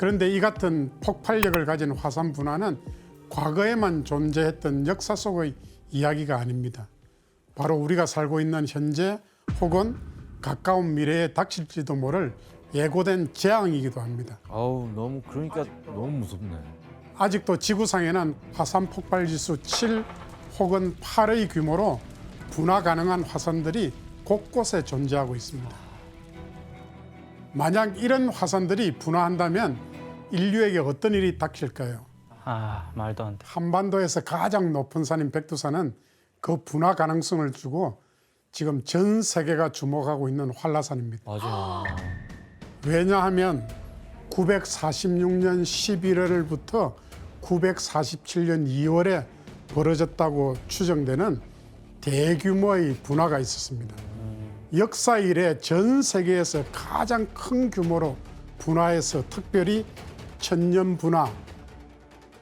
그런데 이 같은 폭발력을 가진 화산 분화는 과거에만 존재했던 역사 속의 이야기가 아닙니다. 바로 우리가 살고 있는 현재 혹은 가까운 미래에 닥칠지도 모를 예고된 재앙이기도 합니다. 아우 너무 그러니까 너무 무섭네. 아직도 지구상에는 화산 폭발 지수 7 혹은 8의 규모로 분화 가능한 화산들이 곳곳에 존재하고 있습니다. 만약 이런 화산들이 분화한다면 인류에게 어떤 일이 닥칠까요? 말도 안 돼. 한반도에서 가장 높은 산인 백두산은 그 분화 가능성을 두고 지금 전 세계가 주목하고 있는 한라산입니다. 맞아. 왜냐하면 946년 11월부터 947년 2월에 벌어졌다고 추정되는 대규모의 분화가 있었습니다. 역사 이래 전 세계에서 가장 큰 규모로 분화해서 특별히 천년 분화,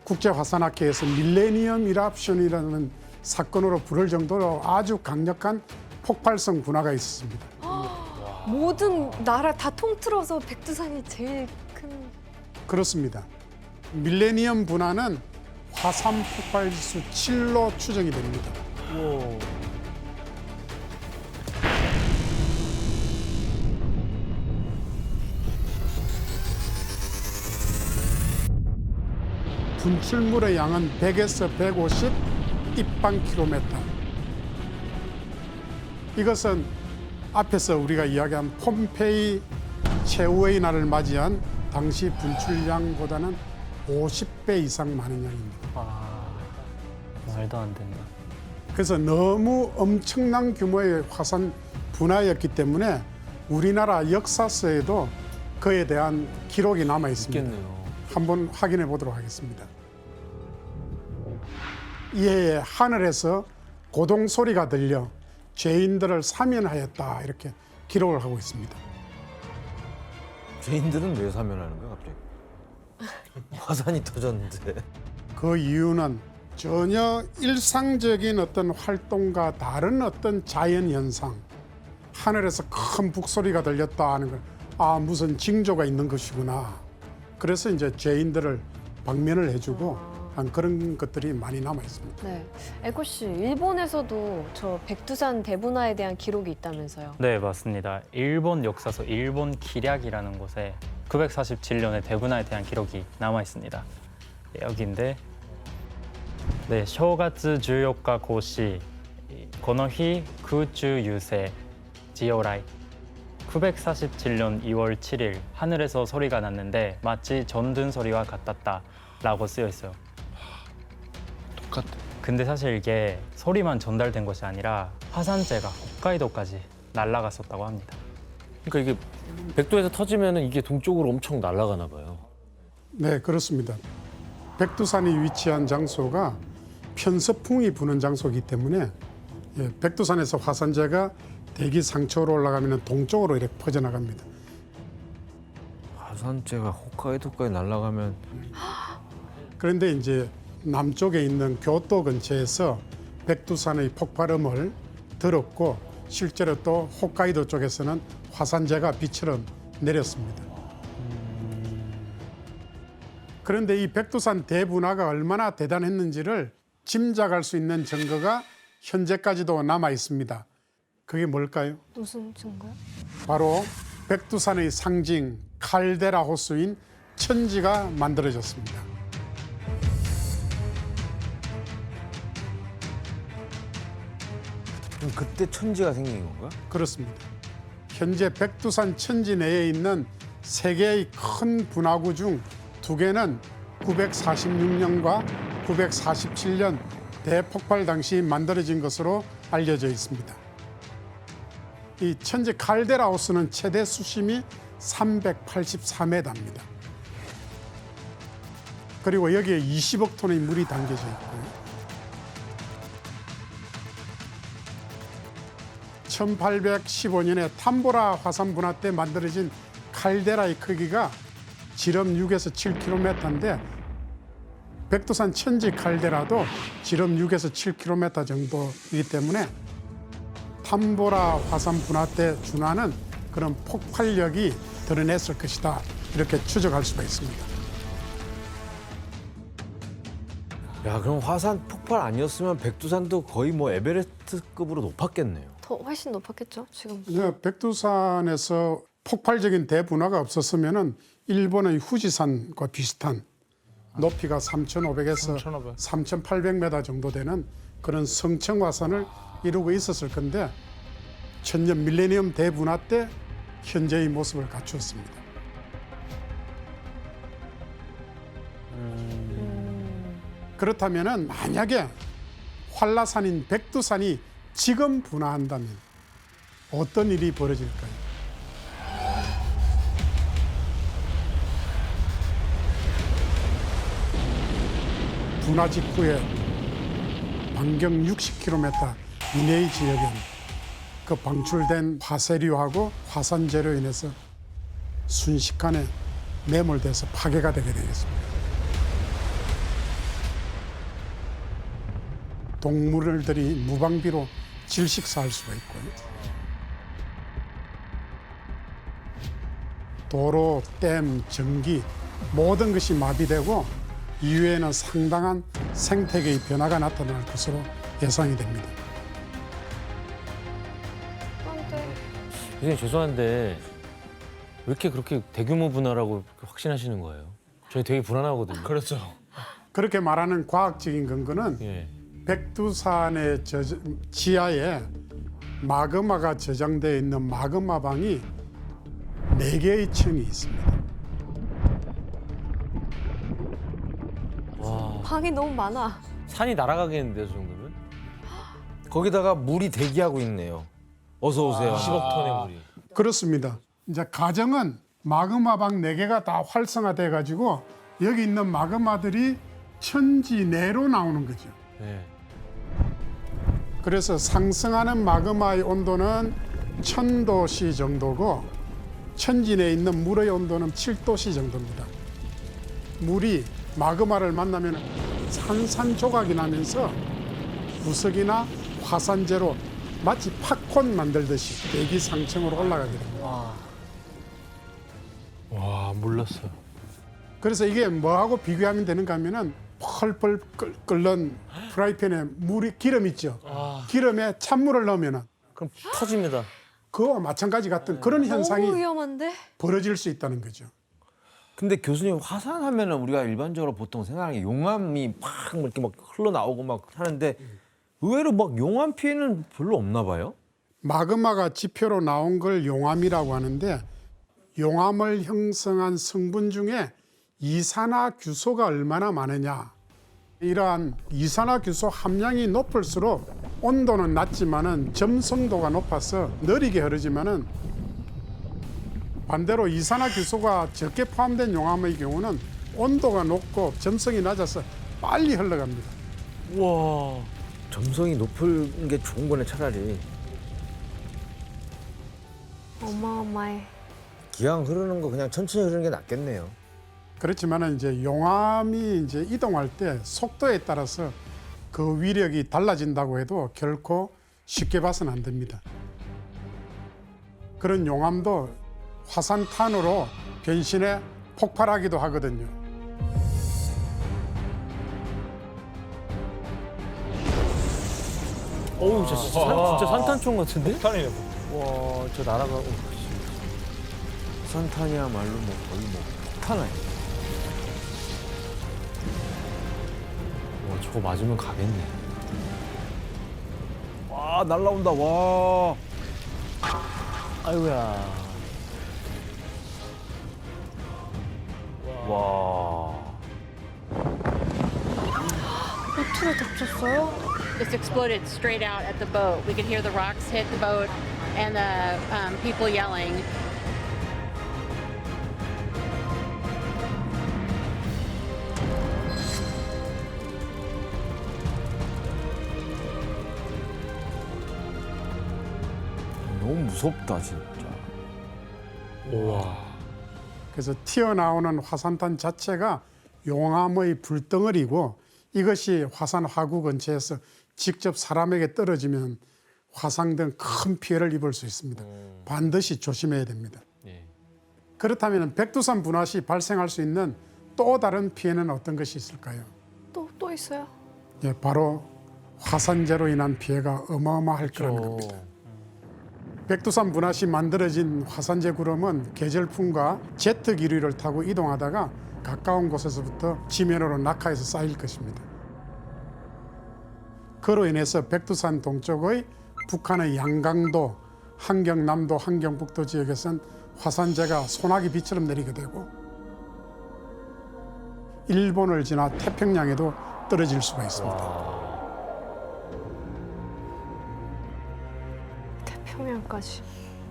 국제화산학회에서 밀레니엄 이랍션이라는 사건으로 부를 정도로 아주 강력한 폭발성 분화가 있었습니다. 모든 나라 다 통틀어서 백두산이 제일 큰. 그렇습니다. 밀레니엄 분화는 화산 폭발 지수 7로 추정이 됩니다. 분출물의 양은 100에서 150 입방킬로미터. 이것은 앞에서 우리가 이야기한 폼페이 최후의 날을 맞이한 당시 분출량보다는 50배 이상 많은 양입니다. 말도 안 된다. 그래서 너무 엄청난 규모의 화산 분화였기 때문에 우리나라 역사서에도 그에 대한 기록이 남아 있습니다. 있겠네요. 한번 확인해 보도록 하겠습니다. 이해에 하늘에서 고동 소리가 들려 죄인들을 사면하였다 이렇게 기록을 하고 있습니다. 죄인들은 왜 사면하는 거야 갑자기? 화산이 터졌는데. 그 이유는 전혀 일상적인 어떤 활동과 다른 어떤 자연 현상, 하늘에서 큰 북소리가 들렸다 하는 걸 무슨 징조가 있는 것이구나. 그래서 이제 죄인들을 방면을 해주고 한 그런 것들이 많이 남아 있습니다. 네, 에코 씨, 일본에서도 저 백두산 대분화에 대한 기록이 있다면서요? 네, 맞습니다. 일본 역사서 일본 기략이라는 곳에 947년의 대분화에 대한 기록이 남아 있습니다. 네, 여기인데, 네, 正月14日孔子この日空中優勢지오라이 947년 2월 7일 하늘에서 소리가 났는데 마치 전등 소리와 같았다 라고 쓰여 있어요. 똑같아. 근데 사실 이게 소리만 전달된 것이 아니라 화산재가 홋카이도까지 날아갔었다고 합니다. 그러니까 이게 백도에서 터지면 이게 동쪽으로 엄청 날아가나 봐요. 네, 그렇습니다. 백두산이 위치한 장소가 편서풍이 부는 장소이기 때문에 백두산에서 화산재가 대기 상층으로 올라가면 동쪽으로 이렇게 퍼져나갑니다. 화산재가 홋카이도까지 날아가면 그런데 이제 남쪽에 있는 교토 근처에서 백두산의 폭발음을 들었고 실제로 또 홋카이도 쪽에서는 화산재가 비처럼 내렸습니다. 그런데 이 백두산 대분화가 얼마나 대단했는지를 짐작할 수 있는 증거가 현재까지도 남아 있습니다. 그게 뭘까요? 무슨 증거요? 바로 백두산의 상징 칼데라 호수인 천지가 만들어졌습니다. 그럼 그때 천지가 생긴 건가? 그렇습니다. 현재 백두산 천지 내에 있는 세 개의 큰 분화구 중 두 개는 946년과 947년 대폭발 당시 만들어진 것으로 알려져 있습니다. 이 천지 칼데라 호수는 최대 수심이 383m입니다. 그리고 여기에 20억 톤의 물이 담겨져 있고요. 1815년에 탐보라 화산 분화 때 만들어진 칼데라의 크기가 지름 6에서 7km인데 백두산 천지 칼데라도 지름 6에서 7km 정도이기 때문에 탐보라 화산 분화 때 준하는 그런 폭발력이 드러냈을 것이다. 이렇게 추정할 수가 있습니다. 야, 그럼 화산 폭발 아니었으면 백두산도 거의 뭐 에베레스트급으로 높았겠네요. 더 훨씬 높았겠죠, 지금. 백두산에서 폭발적인 대분화가 없었으면은 일본의 후지산과 비슷한 높이가 3,500에서 3,800m 정도 되는 그런 성층 화산을 이루고 있었을 건데 천년 밀레니엄 대분화 때 현재의 모습을 갖추었습니다. 그렇다면은 만약에 활라산인 백두산이 지금 분화한다면 어떤 일이 벌어질까요? 분화 직후에 반경 60km 이내의 지역엔 그 방출된 화쇄류하고 화산재로 인해서 순식간에 매몰돼서 파괴가 되게 되겠습니다. 동물들이 무방비로 질식사할 수가 있고요. 도로, 댐, 전기 모든 것이 마비되고 이후에는 상당한 생태계의 변화가 나타날 것으로 예상이 됩니다. 그런데 선생님 죄송한데 왜 이렇게 그렇게 대규모 분화라고 확신하시는 거예요? 저희 되게 불안하거든요. 그렇죠. 그렇게 말하는 과학적인 근거는 예. 백두산의 지하에 마그마가 저장되어 있는 마그마방이 4개의 층이 있습니다. 와, 방이 너무 많아. 산이 날아가겠는데요, 저 정도면? 거기다가 물이 대기하고 있네요. 어서 오세요. 20억 톤의 물이. 그렇습니다. 이제 가정은 마그마방 4개가 다 활성화돼 가지고 여기 있는 마그마들이 천지 내로 나오는 거죠. 예. 그래서 상승하는 마그마의 온도는 1000도씨 정도고 천지 내에 있는 물의 온도는 7도씨 정도입니다. 물이 마그마를 만나면 산산조각이 나면서 부석이나 화산재로 마치 팝콘 만들듯이 대기상층으로 올라가게 됩니다. 와, 몰랐어요. 그래서 이게 뭐하고 비교하면 되는가 하면은 펄펄 끓는 프라이팬에 기름 있죠. 기름에 찬물을 넣으면은 그럼 터집니다. 그와 마찬가지 같은 그런 현상이 너무 위험한데? 벌어질 수 있다는 거죠. 근데 교수님 화산 하면은 우리가 일반적으로 보통 생각하는 게 용암이 막 이렇게 막 흘러나오고 막 하는데 의외로 막 용암 피해는 별로 없나 봐요. 마그마가 지표로 나온 걸 용암이라고 하는데 용암을 형성한 성분 중에 이산화규소가 얼마나 많으냐. 이러한 이산화규소 함량이 높을수록 온도는 낮지만은 점성도가 높아서 느리게 흐르지만은 반대로 이산화규소가 적게 포함된 용암의 경우는 온도가 높고 점성이 낮아서 빨리 흘러갑니다. 와, 점성이 높은 게 좋은 거네 차라리. 어마어마해. 기왕 흐르는 거 그냥 천천히 흐르는 게 낫겠네요. 그렇지만은 이제 용암이 이제 이동할 때 속도에 따라서 그 위력이 달라진다고 해도 결코 쉽게 봐서는 안 됩니다. 그런 용암도 화산탄으로 변신해 폭발하기도 하거든요. 어우, 진짜 산탄총 같은데? 폭탄이네. 와, 저 날아가고. 산탄이야말로 뭐 거의 뭐 폭탄 아니에요. 와, 저거 맞으면 가겠네. 와 날라온다 와. 아이고야. 와. 보트를 덮쳤어요? This exploded straight out at the boat. We could hear the rocks hit the boat and the people yelling. 너무 무섭다 진짜. 우와. 그래서 튀어나오는 화산탄 자체가 용암의 불덩어리고 이것이 화산 화구 근처에서 직접 사람에게 떨어지면 화상 등 큰 피해를 입을 수 있습니다. 반드시 조심해야 됩니다. 예. 그렇다면 백두산 분화 시 발생할 수 있는 또 다른 피해는 어떤 것이 있을까요? 또 있어요? 예, 바로 화산재로 인한 피해가 어마어마할 거라는 겁니다. 백두산 분화 시 만들어진 화산재 구름은 계절풍과 제트 기류를 타고 이동하다가 가까운 곳에서부터 지면으로 낙하해서 쌓일 것입니다. 그로 인해서 백두산 동쪽의 북한의 양강도, 한경남도, 한경북도 지역에선 화산재가 소나기 비처럼 내리게 되고 일본을 지나 태평양에도 떨어질 수가 있습니다. 태평양까지.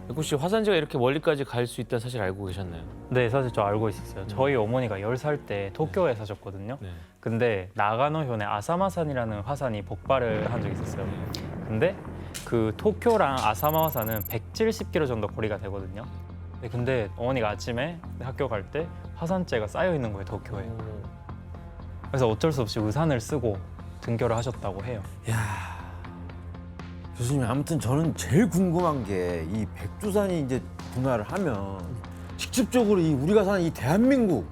백구 씨 화산재가 이렇게 멀리까지 갈 수 있다는 사실 알고 계셨나요? 네, 사실 저 알고 있었어요. 저희 어머니가 10살 때 도쿄에 사셨거든요. 네. 근데 나가노현에 아사마산이라는 화산이 복발을 한 적이 있었어요. 근데 그 도쿄랑 아사마화산은 170km 정도 거리가 되거든요. 네, 근데 어머니가 아침에 학교 갈 때 화산재가 쌓여 있는 거예요, 도쿄에. 그래서 어쩔 수 없이 우산을 쓰고 등교를 하셨다고 해요. 교수님 아무튼 저는 제일 궁금한 게 이 백두산이 이제 분화를 하면 직접적으로 이 우리가 사는 이 대한민국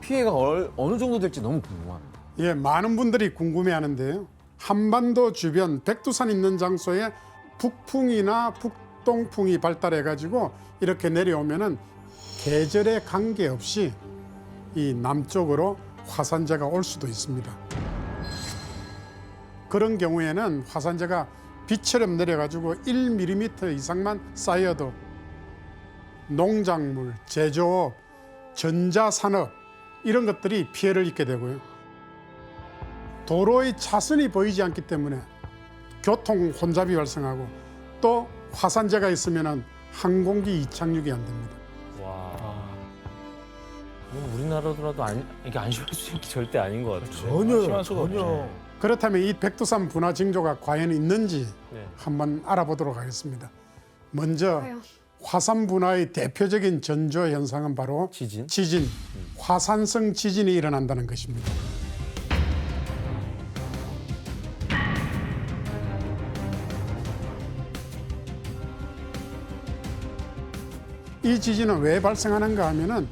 피해가 어느 정도 될지 너무 궁금합니다. 예, 많은 분들이 궁금해하는데요. 한반도 주변 백두산 있는 장소에 북풍이나 북동풍이 발달해가지고 이렇게 내려오면은 계절에 관계없이 이 남쪽으로 화산재가 올 수도 있습니다. 그런 경우에는 화산재가 비처럼 내려가지고 1mm 이상만 쌓여도 농작물, 제조업, 전자산업 이런 것들이 피해를 입게 되고요. 도로의 차선이 보이지 않기 때문에 교통 혼잡이 발생하고 또 화산재가 있으면 항공기 이착륙이 안 됩니다. 와. 이건 우리나라더라도 이게 안심할 수 있는 게 절대 아닌 것 같아요. 전혀요, 수가 전혀. 없죠. 그렇다면 이 백두산 분화 징조가 과연 있는지 네. 한번 알아보도록 하겠습니다. 먼저 과연? 화산 분화의 대표적인 전조 현상은 바로 지진? 화산성 지진이 일어난다는 것입니다. 이 지진은 왜 발생하는가 하면은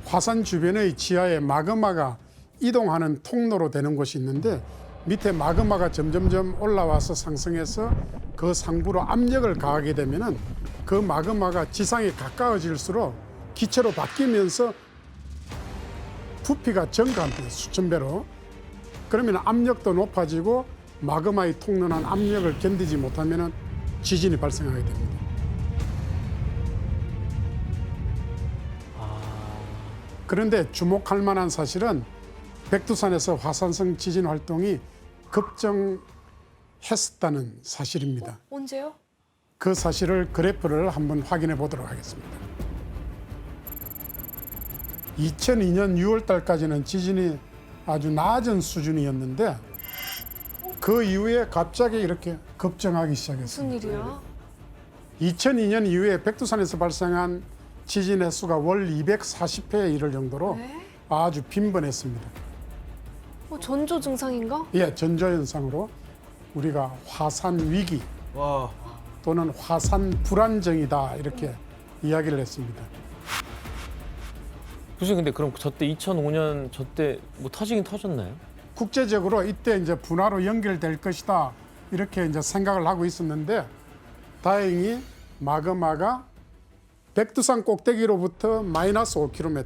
화산 주변의 지하에 마그마가 이동하는 통로로 되는 곳이 있는데 밑에 마그마가 점점점 올라와서 상승해서 그 상부로 압력을 가하게 되면은 그 마그마가 지상에 가까워질수록 기체로 바뀌면서 부피가 증가합니다. 수천 배로. 그러면 압력도 높아지고 마그마의 통로난 압력을 견디지 못하면은 지진이 발생하게 됩니다. 그런데 주목할 만한 사실은 백두산에서 화산성 지진 활동이 급증했었다는 사실입니다. 언제요? 그 사실을 그래프를 한번 확인해 보도록 하겠습니다. 2002년 6월 달까지는 지진이 아주 낮은 수준이었는데 그 이후에 갑자기 이렇게 급증하기 시작했습니다. 무슨 일이야? 2002년 이후에 백두산에서 발생한 지진 횟수가 월 240회에 이를 정도로 네? 아주 빈번했습니다. 전조 증상인가? 예, 전조 현상으로 우리가 화산 위기 와, 또는 화산 불안정이다 이렇게 이야기를 했습니다. 교수님 근데 그럼 저때 2005년 저때 뭐 터지긴 터졌나요? 국제적으로 이때 이제 분화로 연결될 것이다 이렇게 이제 생각을 하고 있었는데 다행히 마그마가 백두산 꼭대기로부터 마이너스 5km,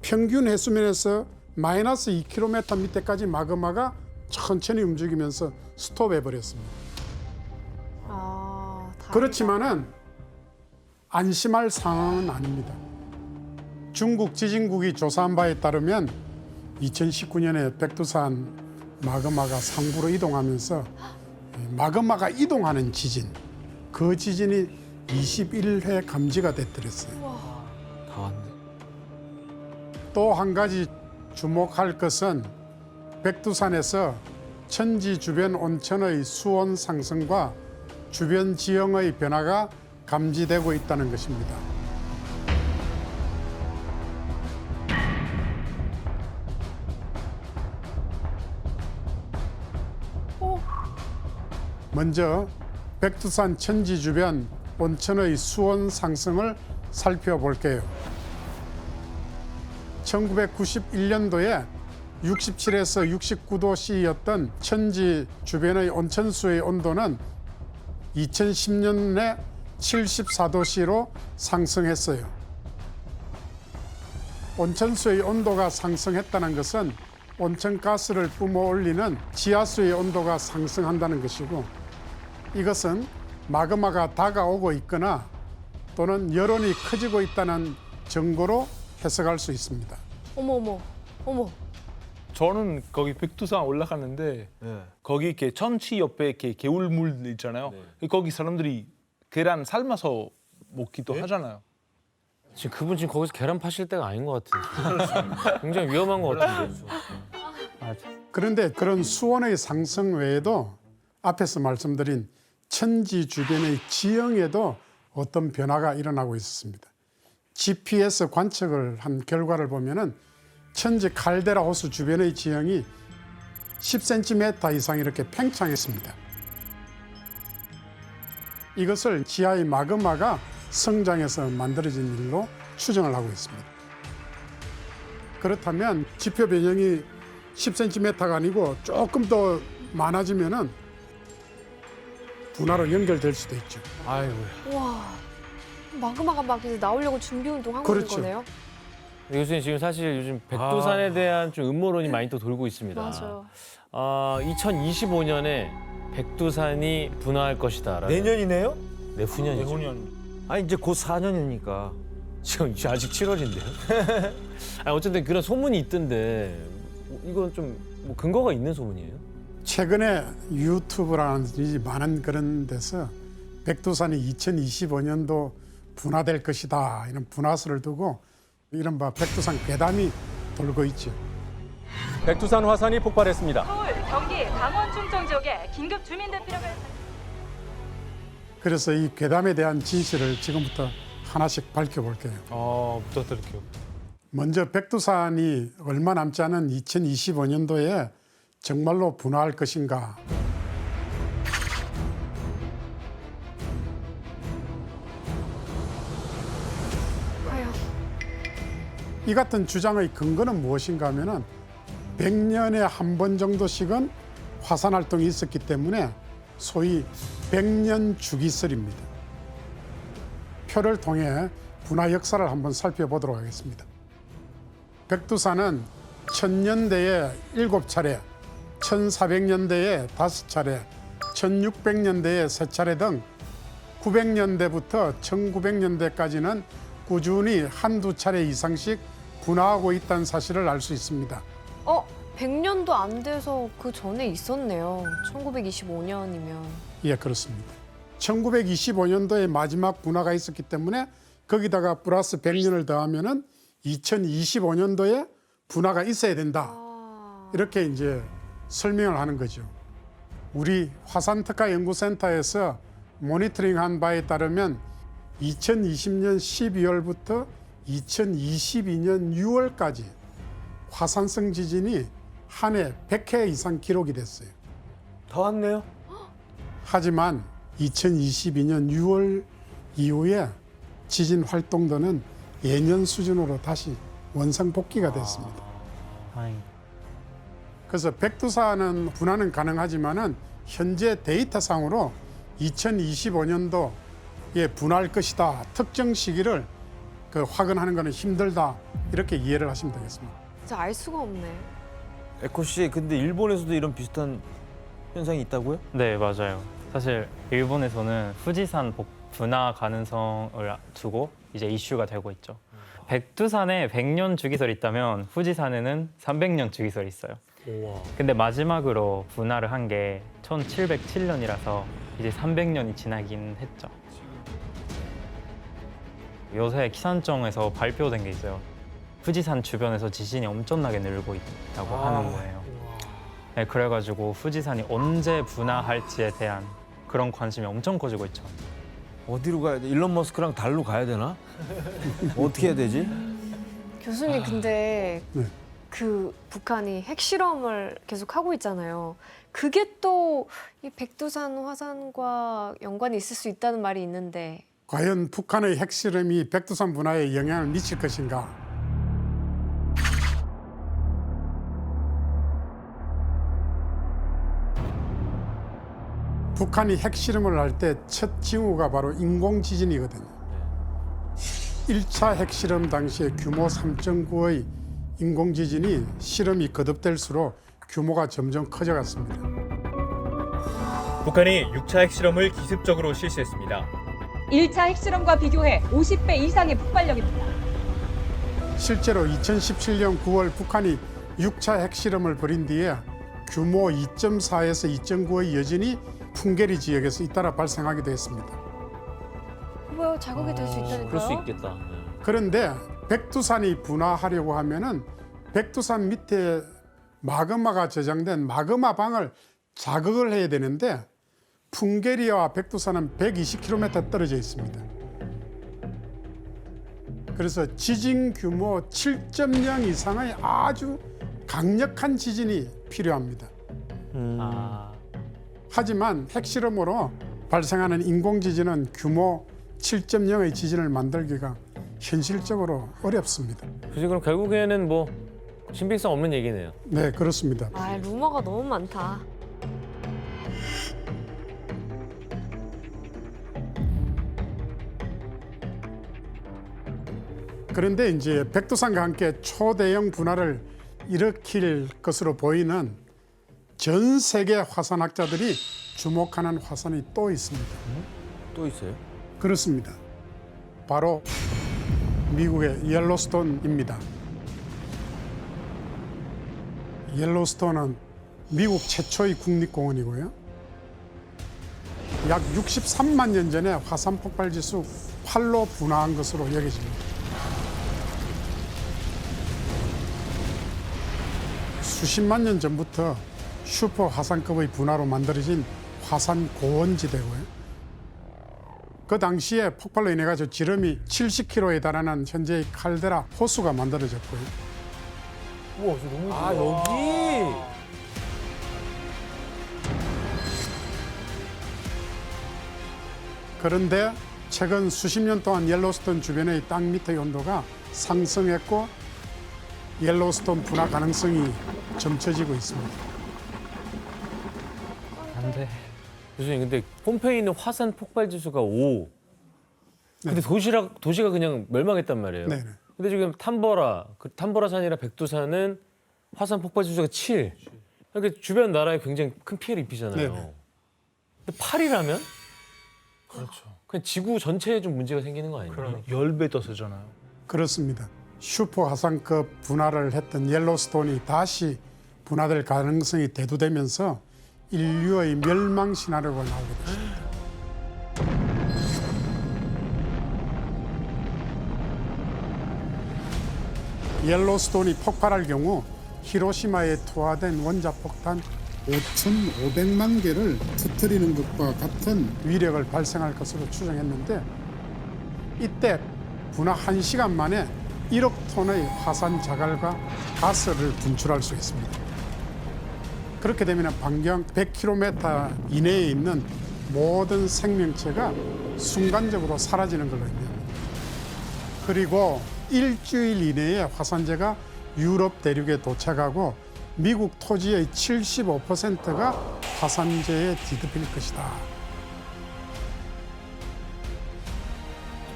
평균 해수면에서 마이너스 2km 밑에까지 마그마가 천천히 움직이면서 스톱해 버렸습니다. 다행이다. 그렇지만은 안심할 상황은 아닙니다. 중국 지진국이 조사한 바에 따르면 2019년에 백두산 마그마가 상부로 이동하면서 마그마가 이동하는 지진, 그 지진이 21회 감지가 됐더랬어요. 다 왔네. 또 한 가지 주목할 것은 백두산에서 천지 주변 온천의 수온 상승과 주변 지형의 변화가 감지되고 있다는 것입니다. 먼저 백두산 천지 주변 온천의 수온 상승을 살펴볼게요. 1991년도에 67에서 69도씨였던 천지 주변의 온천수의 온도는 2010년에 74도씨로 상승했어요. 온천수의 온도가 상승했다는 것은 온천가스를 뿜어 올리는 지하수의 온도가 상승한다는 것이고, 이것은 마그마가 다가오고 있거나 또는 여론이 커지고 있다는 증거로 해석할 수 있습니다. 어머. 저는 거기 백두산 올라갔는데 네. 거기 이렇게 천치 옆에 이렇게 개울물 있잖아요. 거기 사람들이 계란 삶아서 먹기도 하잖아요. 지금 그분 지금 거기서 계란 파실 때가 아닌 것 같은데. 굉장히 위험한 것 같은데. 그런데 그런 수온의 상승 외에도 앞에서 말씀드린 천지 주변의 지형에도 어떤 변화가 일어나고 있었습니다. GPS 관측을 한 결과를 보면은 천지 칼데라 호수 주변의 지형이 10cm 이상 이렇게 팽창했습니다. 이것을 지하의 마그마가 성장해서 만들어진 일로 추정을 하고 있습니다. 그렇다면 지표 변형이 10cm가 아니고 조금 더 많아지면은 분화로 연결될 수도 있죠. 아이고. 와, 마그마가 막 이제 나오려고 준비 운동하고 그렇죠. 있는 거네요. 교수님 지금 사실 요즘 백두산에 대한 좀 음모론이 많이 또 돌고 있습니다. 맞아요. 2025년에 백두산이 분화할 것이다. 내년이네요? 내후년이죠. 내후년. 아니 이제 곧 4년이니까. 지금 아직 7월인데요. 아니, 어쨌든 그런 소문이 있던데 이건 좀 뭐 근거가 있는 소문이에요? 최근에 유튜브라든지 많은 그런 데서 백두산이 2025년도 분화될 것이다 이런 분화설을 두고 이른바 백두산 괴담이 돌고 있죠. 백두산 화산이 폭발했습니다. 서울, 경기, 강원, 충청 지역에 긴급 주민 대피령을 그래서 이 괴담에 대한 진실을 지금부터 하나씩 밝혀볼게요. 부탁드릴게요. 먼저 백두산이 얼마 남지 않은 2025년도에 정말로 분화할 것인가. 아휴, 이 같은 주장의 근거는 무엇인가 하면은 100년에 한 번 정도씩은 화산 활동이 있었기 때문에 소위 100년 주기설입니다. 표를 통해 분화 역사를 한번 살펴보도록 하겠습니다. 백두산은 1000년대에 7차례, 1400년대에 5차례, 1600년대에 3차례 등 900년대부터 1900년대까지는 꾸준히 한두 차례 이상씩 분화하고 있다는 사실을 알 수 있습니다. 100년도 안 돼서 그 전에 있었네요. 1925년이면. 예, 그렇습니다. 1925년도에 마지막 분화가 있었기 때문에 거기다가 플러스 100년을 더하면은 2025년도에 분화가 있어야 된다. 이렇게 이제 설명을 하는 거죠. 우리 화산특화연구센터에서 모니터링한 바에 따르면 2020년 12월부터 2022년 6월까지 화산성 지진이 한 해 100회 이상 기록이 됐어요. 더 왔네요. 하지만 2022년 6월 이후에 지진 활동도는 예년 수준으로 다시 원상복귀가 됐습니다. 다행이다. 그래서 백두산은 분화는 가능하지만은 현재 데이터상으로 2025년도에 분화할 것이다. 특정 시기를 확언하는 것은 힘들다. 이렇게 이해를 하시면 되겠습니다. 진짜 알 수가 없네. 에코 씨, 근데 일본에서도 이런 비슷한 현상이 있다고요? 네, 맞아요. 사실 일본에서는 후지산 분화 가능성을 두고 이제 이슈가 되고 있죠. 백두산에 100년 주기설이 있다면 후지산에는 300년 주기설이 있어요. 근데 마지막으로 분화를 한 게 1707년이라서 이제 300년이 지나긴 했죠. 요새 기상청에서 발표된 게 있어요. 후지산 주변에서 지진이 엄청나게 늘고 있다고 하는 거예요. 네, 그래가지고 후지산이 언제 분화할지에 대한 그런 관심이 엄청 커지고 있죠. 어디로 가야 돼? 일론 머스크랑 달로 가야 되나? 어떻게 해야 되지? 교수님 근데 네. 그 북한이 핵실험을 계속 하고 있잖아요. 그게 또 이 백두산 화산과 연관이 있을 수 있다는 말이 있는데 과연 북한의 핵실험이 백두산 분화에 영향을 미칠 것인가? 북한이 핵실험을 할 때 첫 징후가 바로 인공지진이거든요. 1차 핵실험 당시에 규모 3.9의 인공지진이 실험이 거듭될수록 규모가 점점 커져갔습니다. 북한이 6차 핵실험을 기습적으로 실시했습니다. 1차 핵실험과 비교해 50배 이상의 폭발력입니다. 실제로 2017년 9월 북한이 6차 핵실험을 벌인 뒤에 규모 2.4에서 2.9의 여진이 풍계리 지역에서 잇따라 발생하기도 했습니다. 왜 자극이 될 수 있다니까요? 그럴 수 있겠다. 그런데 백두산이 분화하려고 하면은 백두산 밑에 마그마가 저장된 마그마방을 자극을 해야 되는데 풍계리와 백두산은 120km 떨어져 있습니다. 그래서 지진 규모 7.0 이상의 아주 강력한 지진이 필요합니다. 하지만 핵실험으로 발생하는 인공지진은 규모 7.0의 지진을 만들기가 현실적으로 어렵습니다. 그래서 그럼 결국에는 뭐 신빙성 없는 얘기네요. 네, 그렇습니다. 아, 루머가 너무 많다. 그런데 이제 백두산과 함께 초대형 분화를 일으킬 것으로 보이는 전 세계 화산학자들이 주목하는 화산이 또 있습니다. 또 있어요? 그렇습니다. 바로 미국의 옐로스톤입니다. 옐로스톤은 미국 최초의 국립공원이고요. 약 63만 년 전에 화산 폭발 지수 8로 분화한 것으로 여겨집니다. 수십만 년 전부터 슈퍼 화산급의 분화로 만들어진 화산 고원지대고요. 그 당시에 폭발로 인해 가지고 지름이 70km에 달하는 현재의 칼데라 호수가 만들어졌고요. 우와, 저 너무 아, 여기! 그런데 최근 수십 년 동안 옐로스톤 주변의 땅 밑의 온도가 상승했고 옐로스톤 분화 가능성이 점쳐지고 있습니다. 안 돼. 교수님, 근데 폼페이에 있는 화산 폭발 지수가 5. 근데 도시가 그냥 멸망했단 말이에요. 네. 근데 지금 탐보라산이나 백두산은 화산 폭발 지수가 7. 그러니까 주변 나라에 굉장히 큰 피해를 입히잖아요. 네네. 근데 8이라면? 그렇죠. 그냥 지구 전체에 좀 문제가 생기는 거 아니에요? 10배 더 세잖아요. 그렇습니다. 슈퍼 화산급 분화를 했던 옐로스톤이 다시 분화될 가능성이 대두되면서 인류의 멸망 시나리오가 나오게 됐습니다. 옐로스톤이 폭발할 경우 히로시마에 투하된 원자폭탄 5,500만 개를 터뜨리는 것과 같은 위력을 발생할 것으로 추정했는데 이때 분화 1시간 만에 1억 톤의 화산 자갈과 가스를 분출할 수 있습니다. 그렇게 되면 반경 100km 이내에 있는 모든 생명체가 순간적으로 사라지는 걸로 의미합니다. 그리고 일주일 이내에 화산재가 유럽 대륙에 도착하고 미국 토지의 75%가 화산재에 뒤덮일 것이다.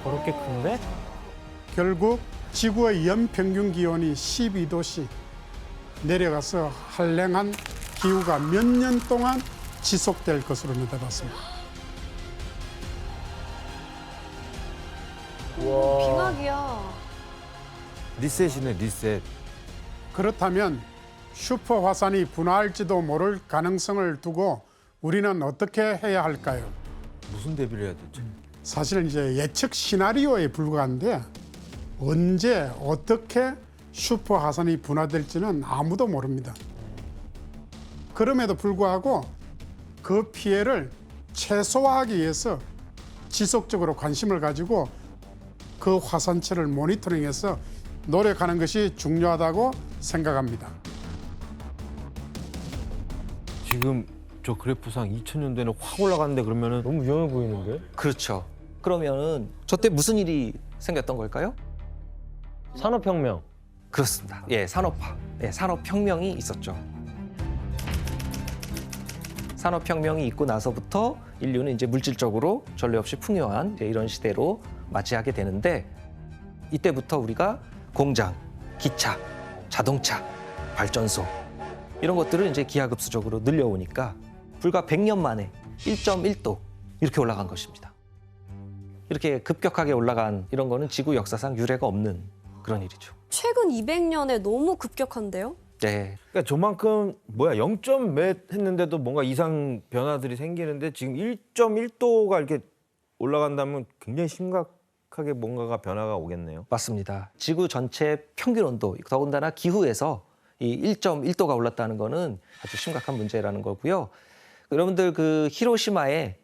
그렇게 큰데? 결국 지구의 연평균 기온이 12도씩 내려가서 한랭한 기후가 몇 년 동안 지속될 것으로 내다봤습니다. 빙하기야. 리셋이네, 리셋. 그렇다면 슈퍼 화산이 분화할지도 모를 가능성을 두고 우리는 어떻게 해야 할까요? 무슨 대비를 해야 되지? 사실 이제 예측 시나리오에 불과한데 언제 어떻게 슈퍼 화산이 분화될지는 아무도 모릅니다. 그럼에도 불구하고 그 피해를 최소화하기 위해서 지속적으로 관심을 가지고 그 화산체를 모니터링해서 노력하는 것이 중요하다고 생각합니다. 지금 저 그래프상 2000년대는 확 올라갔는데 그러면은 너무 위험해 보이는데? 그렇죠. 그러면은 저 때 무슨 일이 생겼던 걸까요? 산업혁명. 그렇습니다. 예, 산업화. 예, 산업혁명이 있었죠. 산업혁명이 있고 나서부터 인류는 이제 물질적으로 전례 없이 풍요한 이제 이런 시대로 맞이하게 되는데 이때부터 우리가 공장, 기차, 자동차, 발전소 이런 것들을 이제 기하급수적으로 늘려오니까 불과 100년 만에 1.1도 이렇게 올라간 것입니다. 이렇게 급격하게 올라간 이런 거는 지구 역사상 유례가 없는 그런 일이죠. 최근 200년에 너무 급격한데요? 네. 그러니까 저만큼 0점 몇 했는데도 뭔가 이상 변화들이 생기는데 지금 1.1도가 이렇게 올라간다면 굉장히 심각하게 뭔가가 변화가 오겠네요. 맞습니다. 지구 전체 평균 온도, 더군다나 기후에서 이 1.1도가 올랐다는 거는 아주 심각한 문제라는 거고요. 여러분들 그 히로시마에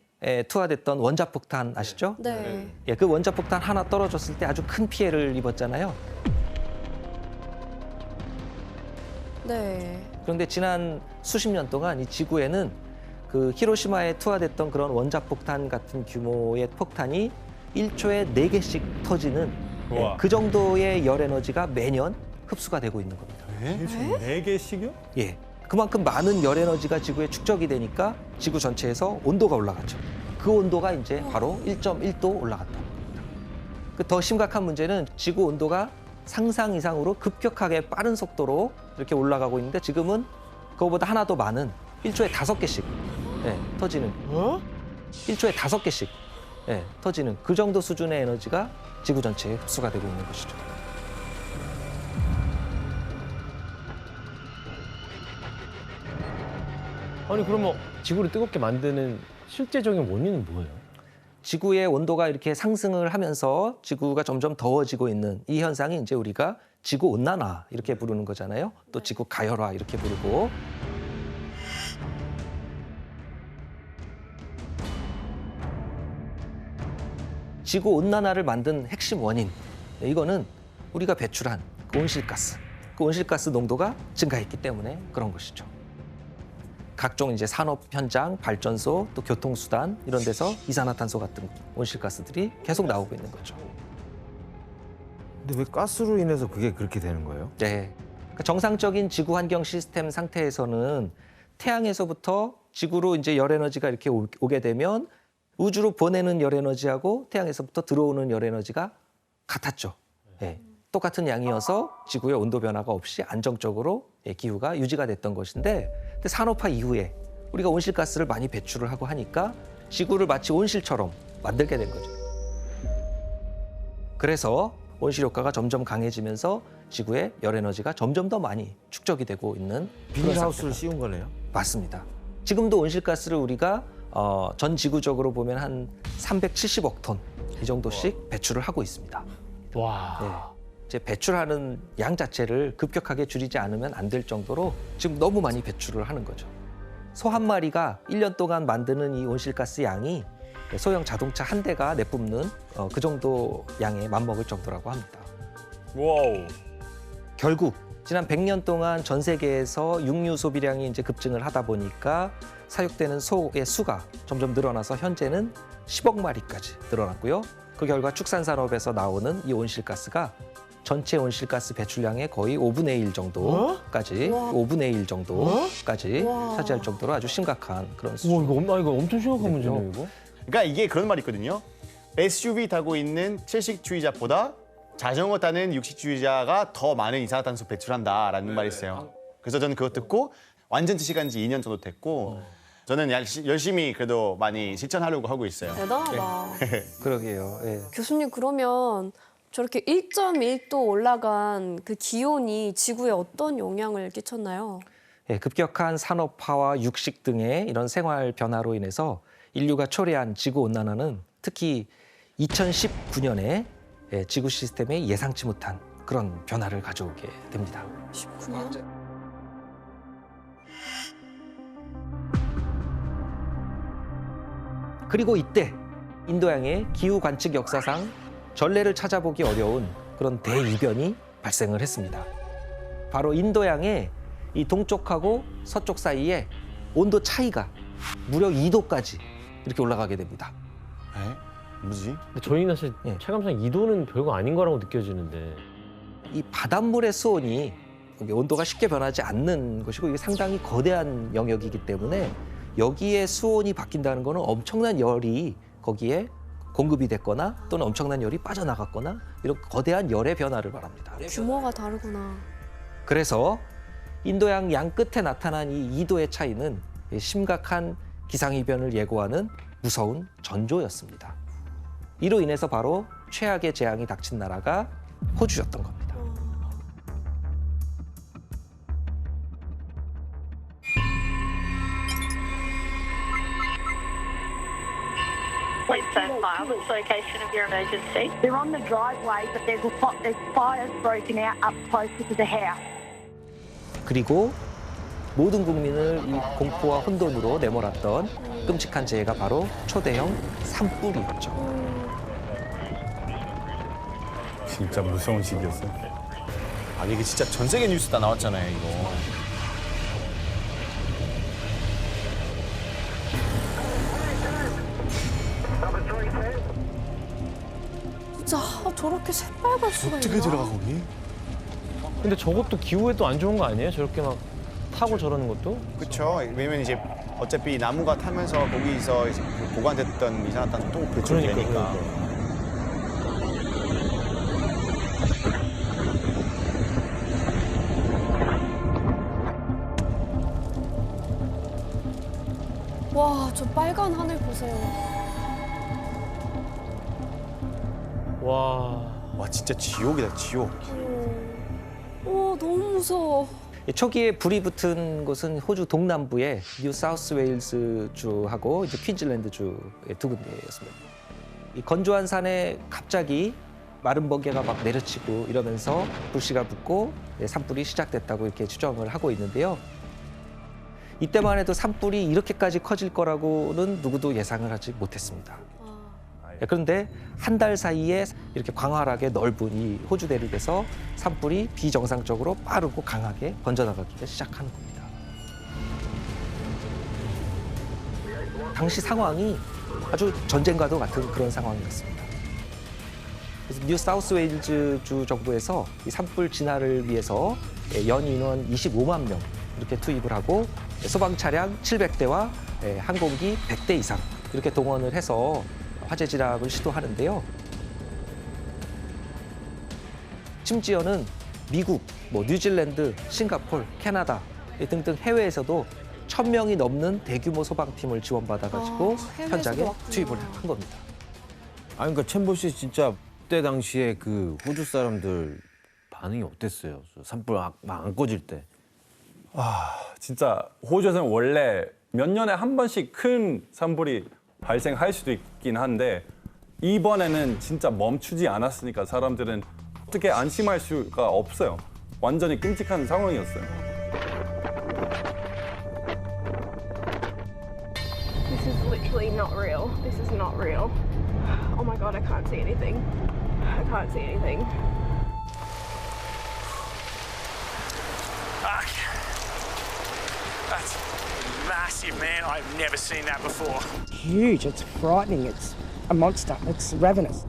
투하됐던 원자폭탄 아시죠? 네. 예, 그 원자폭탄 하나 떨어졌을 때 아주 큰 피해를 입었잖아요. 네. 그런데 지난 수십 년 동안 이 지구에는 그 히로시마에 투하됐던 그런 원자폭탄 같은 규모의 폭탄이 1초에 4개씩 터지는 우와. 그 정도의 열 에너지가 매년 흡수가 되고 있는 겁니다. 4개씩이요? 예. 그만큼 많은 열 에너지가 지구에 축적이 되니까 지구 전체에서 온도가 올라갔죠. 그 온도가 이제 바로 1.1도 올라갔다는 겁니다. 그 더 심각한 문제는 지구 온도가 상상 이상으로 급격하게 빠른 속도로 이렇게 올라가고 있는데 지금은 그거보다 하나 더 많은 1초에 5개씩 터지는 1초에 5개씩 터지는 그 정도 수준의 에너지가 지구 전체에 흡수가 되고 있는 것이죠. 아니 그러면 지구를 뜨겁게 만드는 실제적인 원인은 뭐예요? 지구의 온도가 이렇게 상승을 하면서 지구가 점점 더워지고 있는 이 현상이 이제 우리가 지구 온난화 이렇게 부르는 거잖아요. 또 지구 가열화 이렇게 부르고. 지구 온난화를 만든 핵심 원인, 이거는 우리가 배출한 그 온실가스, 그 온실가스 농도가 증가했기 때문에 그런 것이죠. 각종 이제 산업 현장, 발전소, 또 교통수단 이런 데서 이산화탄소 같은 온실가스들이 계속 나오고 있는 거죠. 근데 왜 가스로 인해서 그게 그렇게 되는 거예요? 네. 그러니까 정상적인 지구 환경 시스템 상태에서는 태양에서부터 지구로 이제 열 에너지가 이렇게 오게 되면 우주로 보내는 열 에너지하고 태양에서부터 들어오는 열 에너지가 같았죠. 네. 똑같은 양이어서 지구의 온도 변화가 없이 안정적으로 기후가 유지가 됐던 것인데 근데 산업화 이후에 우리가 온실가스를 많이 배출을 하고 하니까 지구를 마치 온실처럼 만들게 된 거죠. 그래서 온실 효과가 점점 강해지면서 지구의 열 에너지가 점점 더 많이 축적이 되고 있는 비닐하우스를 씌운 거네요. 맞습니다. 지금도 온실가스를 우리가 전 지구적으로 보면 한 370억 톤 이 정도씩 배출을 하고 있습니다. 와. 네. 이제 배출하는 양 자체를 급격하게 줄이지 않으면 안 될 정도로 지금 너무 많이 배출을 하는 거죠. 소 한 마리가 1년 동안 만드는 이 온실가스 양이 소형 자동차 한 대가 내뿜는 그 정도 양에 맞먹을 정도라고 합니다. 와우. 결국 지난 100년 동안 전 세계에서 육류 소비량이 이제 급증을 하다 보니까 사육되는 소의 수가 점점 늘어나서 현재는 10억 마리까지 늘어났고요. 그 결과 축산산업에서 나오는 이 온실가스가 전체 온실가스 배출량의 거의 5분의 1 정도까지, 5분의 1 정도까지 차지할 정도로 아주 심각한 그런 수준. 이거 엄청 심각한 문제네요, 이거. 그러니까 이게 그런 말이 있거든요. SUV 타고 있는 채식주의자보다 자전거 타는 육식주의자가 더 많은 이산화탄소 배출한다라는 말이 있어요. 그래서 저는 그거 듣고 완전 채식한 지 2년 정도 됐고 저는 열심히 그래도 많이 실천하려고 하고 있어요. 대단하다. 그러게요. 예. 교수님 그러면 저렇게 1.1도 올라간 그 기온이 지구에 어떤 영향을 끼쳤나요? 예, 급격한 산업화와 육식 등의 이런 생활 변화로 인해서 인류가 초래한 지구 온난화는 특히 2019년에 지구 시스템에 예상치 못한 그런 변화를 가져오게 됩니다. 19년? 그리고 이때 인도양의 기후 관측 역사상 전례를 찾아보기 어려운 그런 대이변이 발생을 했습니다. 바로 인도양의 이 동쪽하고 서쪽 사이에 온도 차이가 무려 2도까지 이렇게 올라가게 됩니다. 뭐지? 근데 저희는 사실 예. 체감상 2도는 별거 아닌 거라고 느껴지는데. 이 바닷물의 수온이 온도가 쉽게 변하지 않는 것이고 이게 상당히 거대한 영역이기 때문에 여기에 수온이 바뀐다는 거는 엄청난 열이 거기에 공급이 됐거나 또는 엄청난 열이 빠져나갔거나 이런 거대한 열의 변화를 말합니다. 규모가 다르구나. 그래서 인도양 양 끝에 나타난 이 2도의 차이는 심각한 기상이변을 예고하는 무서운 전조였습니다. 이로 인해서 바로 최악의 재앙이 닥친 나라가 호주였던 겁니다. Please stand by. What's the location of your emergency? They're on the driveway, but there's fires broken out up closer to the house. 그리고 모든 국민을 이 공포와 혼돈으로 내몰았던 끔찍한 재해가 바로 초대형 산불이었죠. 진짜 무서운 시기였어요. 아니 이게 진짜 전 세계 뉴스 다 나왔잖아요 이거. 진짜 저렇게 새빨갈 수가 어떻게 있나? 들어가 거기? 근데 저것도 기후에 또 안 좋은 거 아니에요? 저렇게 막 타고 저러는 것도? 그렇죠. 왜냐면 이제 어차피 나무가 타면서 거기서 이제 그 보관됐던 이산화탄소 또 배출되니까. 와, 저 빨간 하늘 보세요. 와. 와 진짜 지옥이다 지옥. 와, 너무 무서워. 초기에 불이 붙은 곳은 호주 동남부의 뉴 사우스 웨일스 주하고 이제 퀸즐랜드 주의 두 군데였습니다. 이 건조한 산에 갑자기 마른 번개가 막 내려치고 이러면서 불씨가 붙고 산불이 시작됐다고 이렇게 추정을 하고 있는데요. 이때만 해도 산불이 이렇게까지 커질 거라고는 누구도 예상을 하지 못했습니다. 그런데 한 달 사이에 이렇게 광활하게 넓은 이 호주 대륙에서 산불이 비정상적으로 빠르고 강하게 번져나가기 시작하는 겁니다. 당시 상황이 아주 전쟁과도 같은 그런 상황이었습니다. 그래서 뉴 사우스 웨일즈 주 정부에서 이 산불 진화를 위해서 연 인원 25만 명 이렇게 투입을 하고 소방 차량 700대와 항공기 100대 이상 이렇게 동원을 해서 화재 진압을 시도하는데요. 심지어는 미국, 뉴질랜드, 싱가포르, 캐나다 등등 해외에서도 1,000명이 넘는 대규모 소방팀을 지원받아가지고 현장에 투입을 한 겁니다. 아니 그러니까 챔버 씨 진짜 그때 당시에 그 호주 사람들 반응이 어땠어요? 산불 막 안 꺼질 때. 진짜 호주에서는 원래 몇 년에 한 번씩 큰 산불이 발생할 수도 있긴 한데 이번에는 진짜 멈추지 않았으니까 사람들은 어떻게 안심할 수가 없어요. 완전히 끔찍한 상황이었어요. This is literally not real. This is not real. Oh my god, I can't see anything. I can't see anything. That's massive, man. I've never seen that before. Huge. It's frightening. It's a monster. It's ravenous.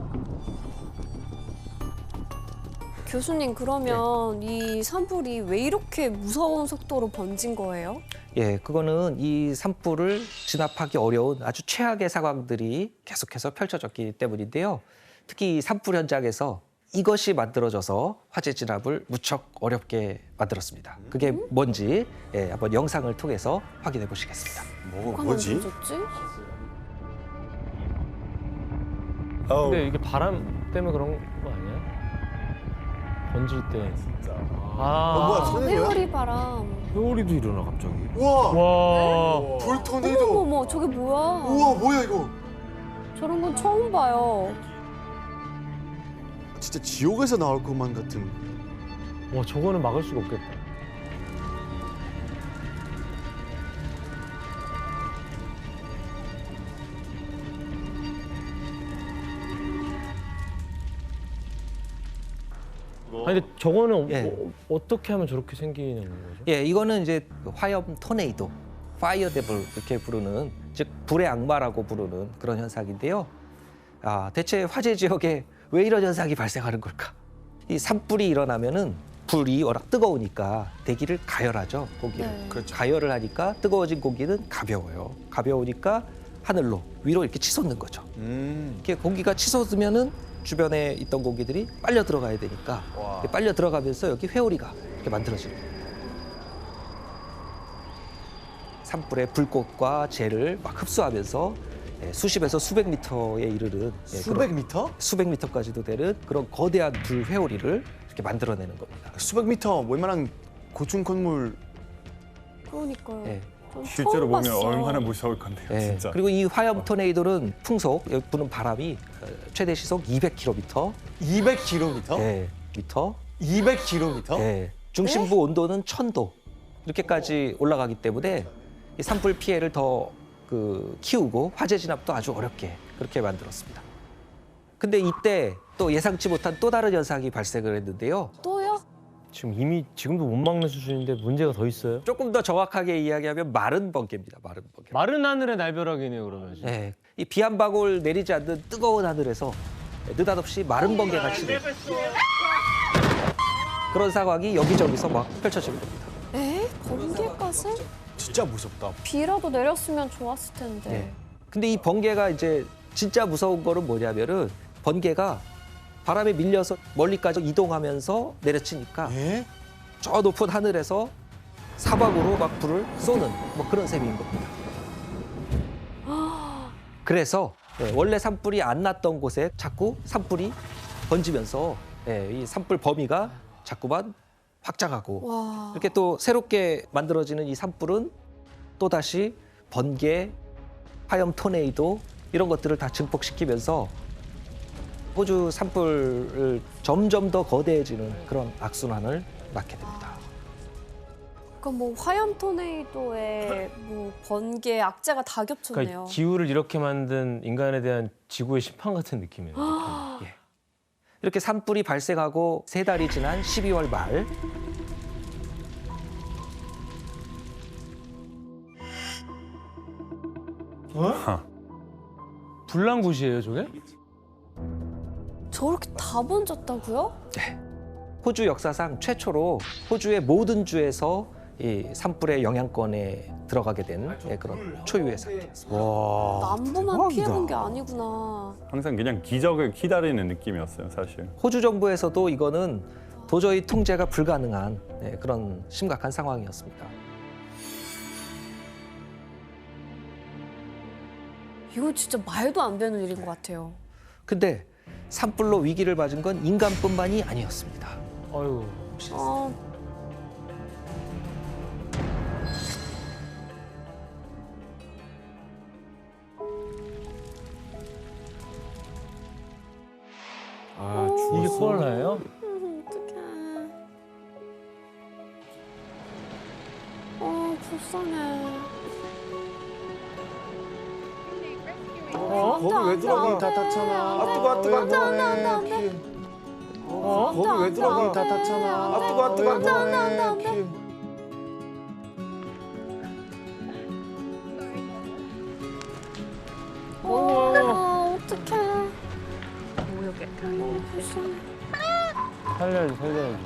교수님, 그러면 이 산불이 왜 이렇게 무서운 속도로 번진 거예요? 예, 그거는 이 산불을 진압하기 어려운 아주 최악의 상황들이 계속해서 펼쳐졌기 때문인데요. 특히 이 산불 현장에서 이것이 만들어져서 화재 진압을 무척 어렵게 만들었습니다. 그게 뭔지 한번 영상을 통해서 확인해 보시겠습니다. 뭐지? 근데 이게 바람 때문에 그런 거 아니야? 번질 때. 진짜. 회오리 바람. 회오리도 일어나 갑자기. 와. 불 토네이도. 어머, 저게 뭐야? 우와 뭐야 이거? 저런 건 처음 봐요. 진짜 지옥에서 나올 것만 같은. 와, 저거는 막을 수가 없겠다. 아니 근데 저거는 어떻게 하면 저렇게 생기는 거죠? 예, 이거는 이제 화염 토네이도, 파이어 데블 이렇게 부르는, 즉 불의 악마라고 부르는 그런 현상인데요. 대체 화재 지역에 왜 이런 현상이 발생하는 걸까? 이 산불이 일어나면은 불이 워낙 뜨거우니까 대기를 가열하죠, 고기를. 네. 그렇죠. 가열을 하니까 뜨거워진 고기는 가벼워요. 가벼우니까 하늘로 위로 이렇게 치솟는 거죠. 이렇게 고기가 치솟으면은 주변에 있던 고기들이 빨려 들어가야 되니까 빨려 들어가면서 여기 회오리가 이렇게 만들어지는 겁니다. 산불의 불꽃과 재를 막 흡수하면서 수십에서 수백 미터에 이르는 수백 미터? 수백 미터까지도 되는 그런 거대한 불 회오리를 이렇게 만들어내는 겁니다. 수백 미터 웬만한 고층 건물. 그러니까요. 예. 전 실제로 처음 보면 봤어요. 얼마나 무서울 건데요, 예. 진짜. 그리고 이 화염 토네이도는 풍속, 여기 부는 바람이 최대 시속 200km, 200km? 예, 미터, 200km? 예. 중심부 온도는 1000도 이렇게까지 올라가기 때문에 이 산불 피해를 더 키우고 화재 진압도 아주 어렵게 그렇게 만들었습니다. 근데 이때 또 예상치 못한 또 다른 현상이 발생을 했는데요. 또요? 지금도 못 막는 수준인데 문제가 더 있어요? 조금 더 정확하게 이야기하면 마른 번개입니다. 마른 번개. 마른 하늘의 날벼락이네요, 그러면. 지금. 네, 이 비 한 방울 내리지 않는 뜨거운 하늘에서 느닷없이 마른 번개가 치는 그런 상황이 여기저기서 막 펼쳐지는 겁니다. 에? 번개까지? 진짜 무섭다. 비라도 내렸으면 좋았을 텐데. 네. 근데 이 번개가 이제 진짜 무서운 거는 뭐냐면은 번개가 바람에 밀려서 멀리까지 이동하면서 내려치니까 저 높은 하늘에서 사방으로 막 불을 쏘는 뭐 그런 셈인 겁니다. 그래서 원래 산불이 안 났던 곳에 자꾸 산불이 번지면서 이 산불 범위가 자꾸만 확장하고 와. 이렇게 또 새롭게 만들어지는 이 산불은 또다시 번개, 화염 토네이도 이런 것들을 다 증폭시키면서 호주 산불을 점점 더 거대해지는 그런 악순환을 낳게 됩니다. 그러니까 뭐 화염 토네이도에 뭐 번개, 악재가 다 겹쳤네요. 그러니까 기후를 이렇게 만든 인간에 대한 지구의 심판 같은 느낌이에요. 예. 이렇게 산불이 발생하고 3달이 지난 12월 말 불난굿이에요, 저게? 저렇게 다 번졌다고요? 네. 호주 역사상 최초로 호주의 모든 주에서 이 산불의 영향권에 들어가게 된 그런 초유의 사태였습니다. 남부만 피해본 게 아니구나. 항상 그냥 기적을 기다리는 느낌이었어요, 사실. 호주 정부에서도 이거는 도저히 통제가 불가능한 그런 심각한 상황이었습니다. 이건 진짜 말도 안 되는 일인 것 같아요. 근데 산불로 위기를 맞은 건 인간뿐만이 아니었습니다. 아유. 이게 코알라예요? 어떡해. 불쌍해. 거기 왜 들어가? 다 탔잖아. 아 뜨거, 뜨거, 안 돼, 안 돼. 거기 왜 들어가? 다 탔잖아. 아 뜨거, 뜨거, 안 돼. 어떡해. 불쌍해. 살려야지, 살려야지.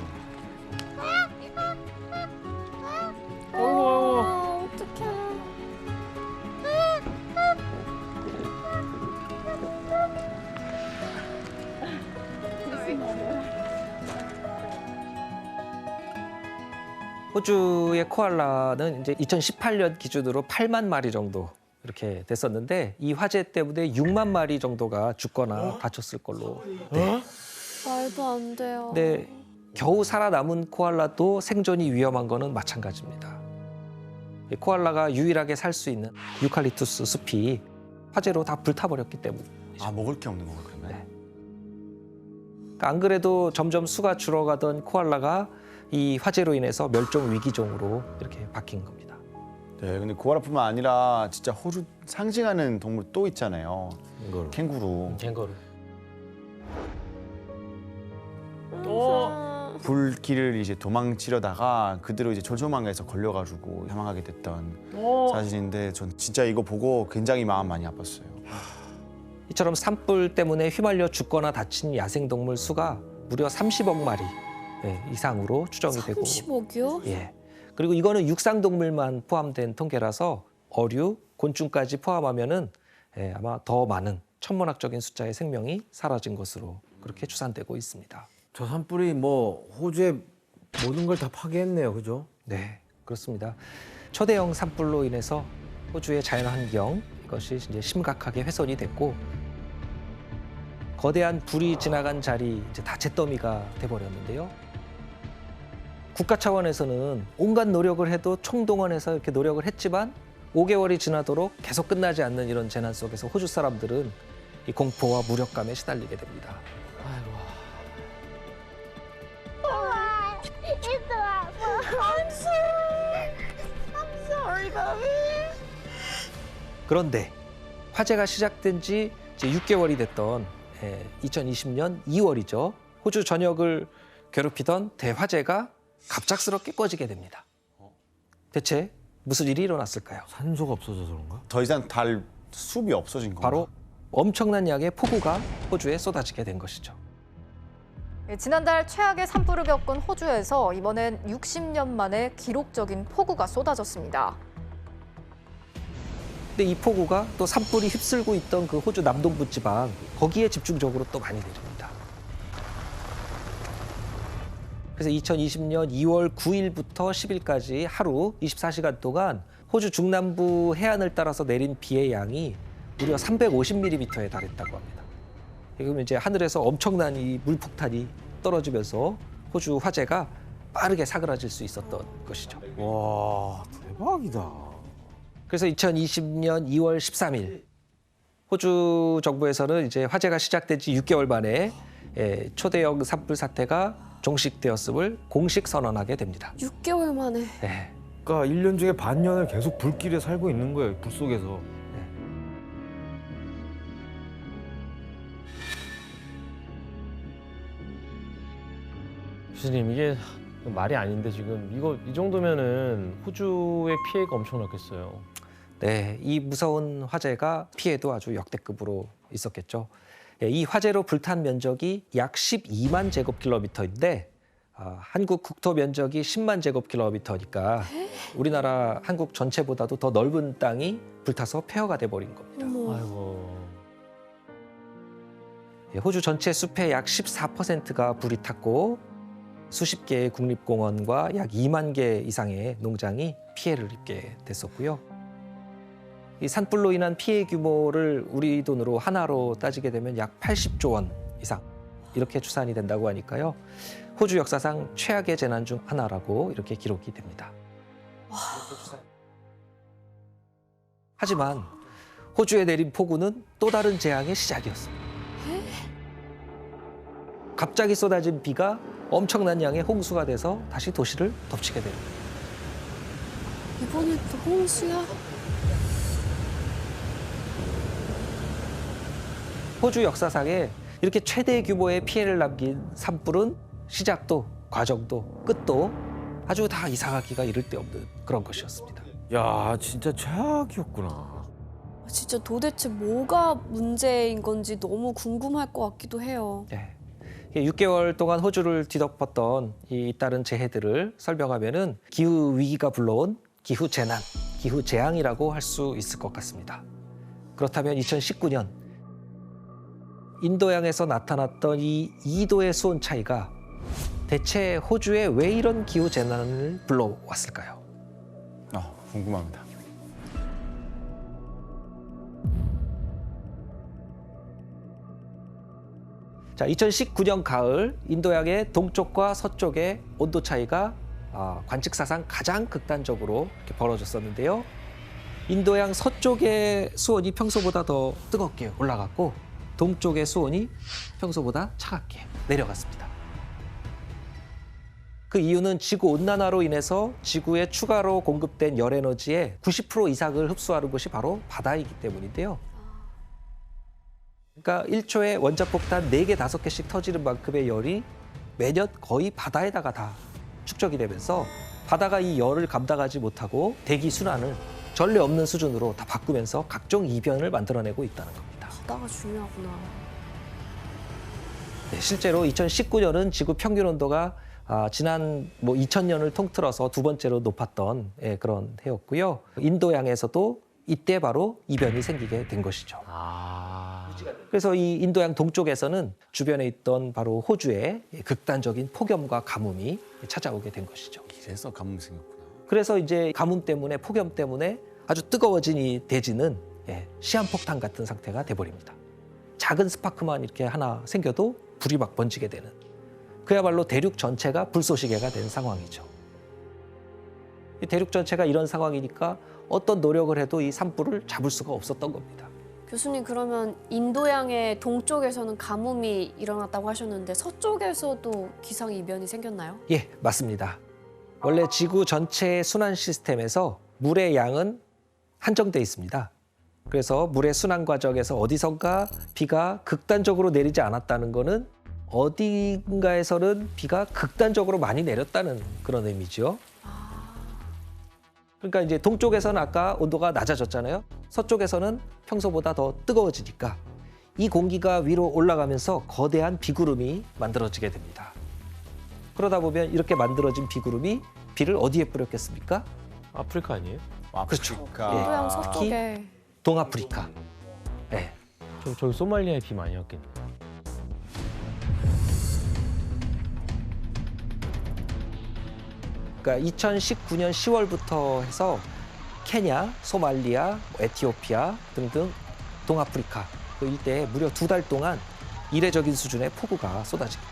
어떡해. 호주의 코알라는 이제 2018년 기준으로 8만 마리 정도 이렇게 됐었는데 이 화재 때문에 6만 마리 정도가 죽거나 다쳤을 걸로. 네. 말도 안 돼요. 근데 겨우 살아남은 코알라도 생존이 위험한 거는 마찬가지입니다. 이 코알라가 유일하게 살 수 있는 유칼립투스 숲이 화재로 다 불타버렸기 때문에. 아 먹을 게 없는 거야 그러면. 네. 그러니까 안 그래도 점점 수가 줄어가던 코알라가 이 화재로 인해서 멸종 위기종으로 이렇게 바뀐 겁니다. 네, 근데 코알라뿐만 아니라 진짜 호주 상징하는 동물 또 있잖아요. 캥거루. 캥거루. 불길을 이제 도망치려다가 그대로 이제 조조망에서 걸려가지고 사망하게 됐던 사진인데 전 진짜 이거 보고 굉장히 마음 많이 아팠어요. 이처럼 산불 때문에 휘말려 죽거나 다친 야생동물 수가 무려 30억 마리 이상으로 추정이 되고 30억이요? 예. 그리고 이거는 육상동물만 포함된 통계라서 어류, 곤충까지 포함하면은 아마 더 많은 천문학적인 숫자의 생명이 사라진 것으로 그렇게 추산되고 있습니다. 저 산불이 뭐 호주의 모든 걸 다 파괴했네요, 그죠? 네, 그렇습니다. 초대형 산불로 인해서 호주의 자연환경 이것이 이제 심각하게 훼손이 됐고 거대한 불이 지나간 자리 이제 다 잿더미가 돼버렸는데요. 국가 차원에서는 온갖 노력을 해도 총동원해서 이렇게 노력을 했지만 5개월이 지나도록 계속 끝나지 않는 이런 재난 속에서 호주 사람들은 이 공포와 무력감에 시달리게 됩니다. 그런데 화재가 시작된 지 이제 6개월이 됐던 2020년 2월이죠. 호주 전역을 괴롭히던 대화재가 갑작스럽게 꺼지게 됩니다. 대체 무슨 일이 일어났을까요? 산소가 없어져서 그런가? 더 이상 달 숲이 없어진 건가? 바로 엄청난 양의 폭우가 호주에 쏟아지게 된 것이죠. 지난달 최악의 산불을 겪은 호주에서 이번엔 60년 만에 기록적인 폭우가 쏟아졌습니다. 근데 이 폭우가 또 산불이 휩쓸고 있던 그 호주 남동부 지방 거기에 집중적으로 또 많이 내립니다. 그래서 2020년 2월 9일부터 10일까지 하루 24시간 동안 호주 중남부 해안을 따라서 내린 비의 양이 무려 350mm에 달했다고 합니다. 그러면 이제 하늘에서 엄청난 이 물폭탄이 떨어지면서 호주 화재가 빠르게 사그라질 수 있었던 것이죠. 와, 대박이다. 그래서 2020년 2월 13일 호주 정부에서는 이제 화재가 시작된 지 6개월 만에 초대형 산불 사태가 종식되었음을 공식 선언하게 됩니다. 6개월 만에. 네. 그러니까 1년 중에 반년을 계속 불길에 살고 있는 거예요, 불 속에서. 교수님 이게 말이 아닌데 지금 이 정도면은 호주의 피해가 엄청났겠어요. 네, 이 무서운 화재가 피해도 아주 역대급으로 있었겠죠. 이 화재로 불탄 면적이 약 12만 제곱킬로미터인데 한국 국토 면적이 10만 제곱킬로미터니까 우리나라 한국 전체보다도 더 넓은 땅이 불타서 폐허가 돼버린 겁니다. 아이고. 호주 전체 숲의 약 14%가 불이 탔고 수십 개의 국립공원과 약 2만 개 이상의 농장이 피해를 입게 됐었고요. 이 산불로 인한 피해 규모를 우리 돈으로 하나로 따지게 되면 약 80조 원 이상 이렇게 추산이 된다고 하니까요. 호주 역사상 최악의 재난 중 하나라고 이렇게 기록이 됩니다. 하지만 호주에 내린 폭우는 또 다른 재앙의 시작이었습니다. 갑자기 쏟아진 비가 엄청난 양의 홍수가 돼서 다시 도시를 덮치게 됩니다. 이번엔 또 홍수야? 호주 역사상에 이렇게 최대 규모의 피해를 남긴 산불은 시작도, 과정도, 끝도 아주 다 이상하기가 이를 데 없는 그런 것이었습니다. 야, 진짜 최악이었구나. 진짜 도대체 뭐가 문제인 건지 너무 궁금할 것 같기도 해요. 네. 6개월 동안 호주를 뒤덮었던 이 잇따른 재해들을 설명하면은 기후 위기가 불러온 기후 재난, 기후 재앙이라고 할 수 있을 것 같습니다. 그렇다면 2019년 인도양에서 나타났던 이 2도의 수온 차이가 대체 호주에 왜 이런 기후 재난을 불러왔을까요? 궁금합니다. 자, 2019년 가을 인도양의 동쪽과 서쪽의 온도 차이가 관측사상 가장 극단적으로 이렇게 벌어졌었는데요. 인도양 서쪽의 수온이 평소보다 더 뜨겁게 올라갔고 동쪽의 수온이 평소보다 차갑게 내려갔습니다. 그 이유는 지구 온난화로 인해서 지구에 추가로 공급된 열 에너지의 90% 이상을 흡수하는 것이 바로 바다이기 때문인데요. 그러니까 1초에 원자폭탄 4개, 5개씩 터지는 만큼의 열이 매년 거의 바다에다가 다 축적이 되면서 바다가 이 열을 감당하지 못하고 대기 순환을 전례 없는 수준으로 다 바꾸면서 각종 이변을 만들어내고 있다는 겁니다. 바다가 중요하구나. 네, 실제로 2019년은 지구 평균 온도가 지난 2000년을 통틀어서 두 번째로 높았던 그런 해였고요. 인도양에서도 이때 바로 이변이 생기게 된 것이죠. 그래서 이 인도양 동쪽에서는 주변에 있던 바로 호주에 극단적인 폭염과 가뭄이 찾아오게 된 것이죠. 이래서 가뭄이 생겼구나. 그래서 이제 가뭄 때문에 폭염 때문에 아주 뜨거워진 이 대지는 시한폭탄 같은 상태가 돼버립니다. 작은 스파크만 이렇게 하나 생겨도 불이 막 번지게 되는 그야말로 대륙 전체가 불쏘시개가 된 상황이죠. 이 대륙 전체가 이런 상황이니까 어떤 노력을 해도 이 산불을 잡을 수가 없었던 겁니다. 교수님 그러면 인도양의 동쪽에서는 가뭄이 일어났다고 하셨는데 서쪽에서도 기상 이변이 생겼나요? 예, 맞습니다. 원래 지구 전체의 순환 시스템에서 물의 양은 한정돼 있습니다. 그래서 물의 순환 과정에서 어디선가 비가 극단적으로 내리지 않았다는 거는 어딘가에서는 비가 극단적으로 많이 내렸다는 그런 의미죠. 그러니까 이제 동쪽에서는 아까 온도가 낮아졌잖아요. 서쪽에서는 평소보다 더 뜨거워지니까 이 공기가 위로 올라가면서 거대한 비구름이 만들어지게 됩니다. 그러다 보면 이렇게 만들어진 비구름이 비를 어디에 뿌렸겠습니까? 아프리카 아니에요? 그렇죠. 인도양 서쪽에. 특히 동아프리카. 네. 저기 소말리아에 비 많이 왔겠네. 그러니까 2019년 10월부터 해서 케냐, 소말리아, 에티오피아 등등 동아프리카 그 일대에 무려 2달 동안 이례적인 수준의 폭우가 쏟아집니다.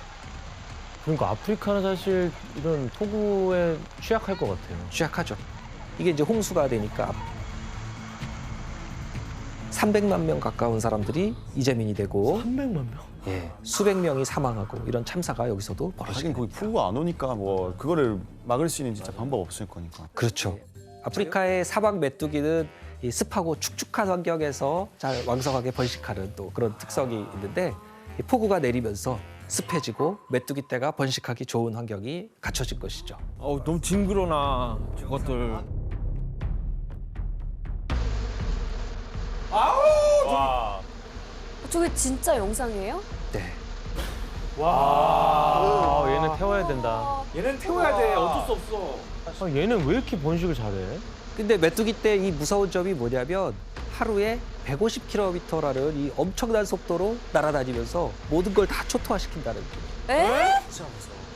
그러니까 아프리카는 사실 이런 폭우에 취약할 것 같아요. 취약하죠. 이게 이제 홍수가 되니까 300만 명 가까운 사람들이 이재민이 되고 300만 명? 예, 수백 명이 사망하고 이런 참사가 여기서도 벌어지게 하긴 거기 폭우가 안 오니까 뭐 그거를 막을 수 있는 진짜 방법 없을 거니까. 그렇죠. 아프리카의 사막 메뚜기는 이 습하고 축축한 환경에서 잘 왕성하게 번식하는 또 그런 특성이 있는데 이 폭우가 내리면서 습해지고 메뚜기 떼가 번식하기 좋은 환경이 갖춰진 것이죠. 너무 징그러나 저것들. 저게 진짜 영상이에요? 네. 와, 얘는 태워야 된다. 얘는 태워야 돼. 어쩔 수 없어. 얘는 왜 이렇게 번식을 잘해? 근데 메뚜기 떼 이 무서운 점이 뭐냐면 하루에 150km라는 이 엄청난 속도로 날아다니면서 모든 걸 다 초토화시킨다는 거예요. 에?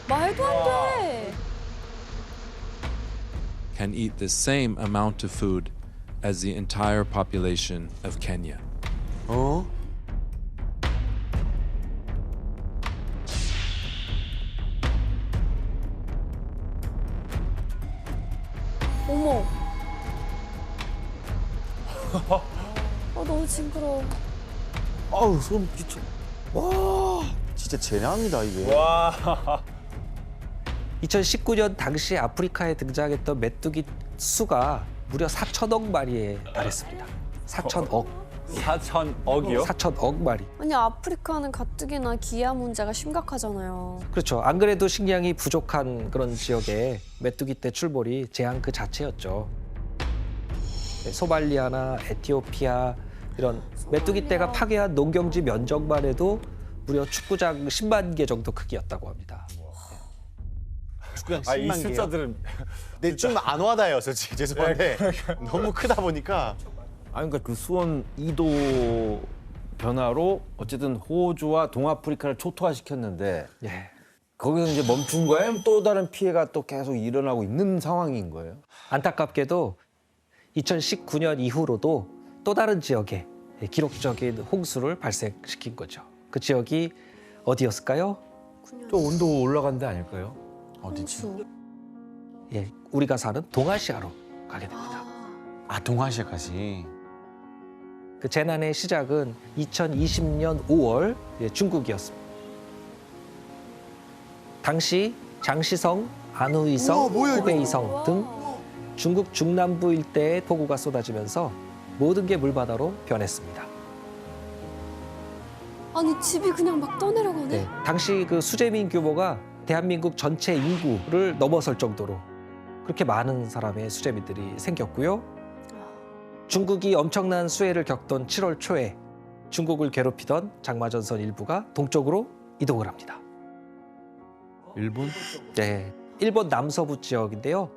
말도 안 돼. Can eat the same amount of food as the entire population of Kenya. 어? 어머. 너무 징그러워. 아우 소름 끼쳐. 와 진짜 재난이다 이게. 와. 2019년 당시 아프리카에 등장했던 메뚜기 수가 무려 4천억 마리에 달했습니다. 4천억. 4천억이요? 4천억 마리. 아니 아프리카는 가뜩이나 기아 문제가 심각하잖아요. 그렇죠. 안 그래도 식량이 부족한 그런 지역에 메뚜기 떼 출몰이 재앙 그 자체였죠. 네, 소말리아나 에티오피아 이런 메뚜기 떼가 파괴한 농경지 면적만 해도 무려 축구장 10만 개 정도 크기였다고 합니다. 축구장 이 10만 개요? 숫자들은 네, 좀 안 와닿아요, 솔직히 죄송한데 너무 크다 보니까. 그러니까 그 수온 2도 변화로 어쨌든 호주와 동아프리카를 초토화시켰는데 거기서 이제 멈춘 거예요? 또 다른 피해가 또 계속 일어나고 있는 상황인 거예요? 안타깝게도 2019년 이후로도 또 다른 지역에 기록적인 홍수를 발생시킨 거죠. 그 지역이 어디였을까요? 또 온도 올라간 데 아닐까요? 어디지? 예, 우리가 사는 동아시아로 가게 됩니다. 아 동아시아까지. 그 재난의 시작은 2020년 5월 중국이었습니다. 당시 장시성, 안후이성, 후베이성 등 중국 중남부 일대에 폭우가 쏟아지면서 모든 게 물바다로 변했습니다. 아니 집이 그냥 막 떠내려가네. 네, 당시 그 수재민 규모가 대한민국 전체 인구를 넘어설 정도로 그렇게 많은 사람의 수재민들이 생겼고요. 중국이 엄청난 수해를 겪던 7월 초에 중국을 괴롭히던 장마전선 일부가 동쪽으로 이동을 합니다. 일본? 네, 일본 남서부 지역인데요.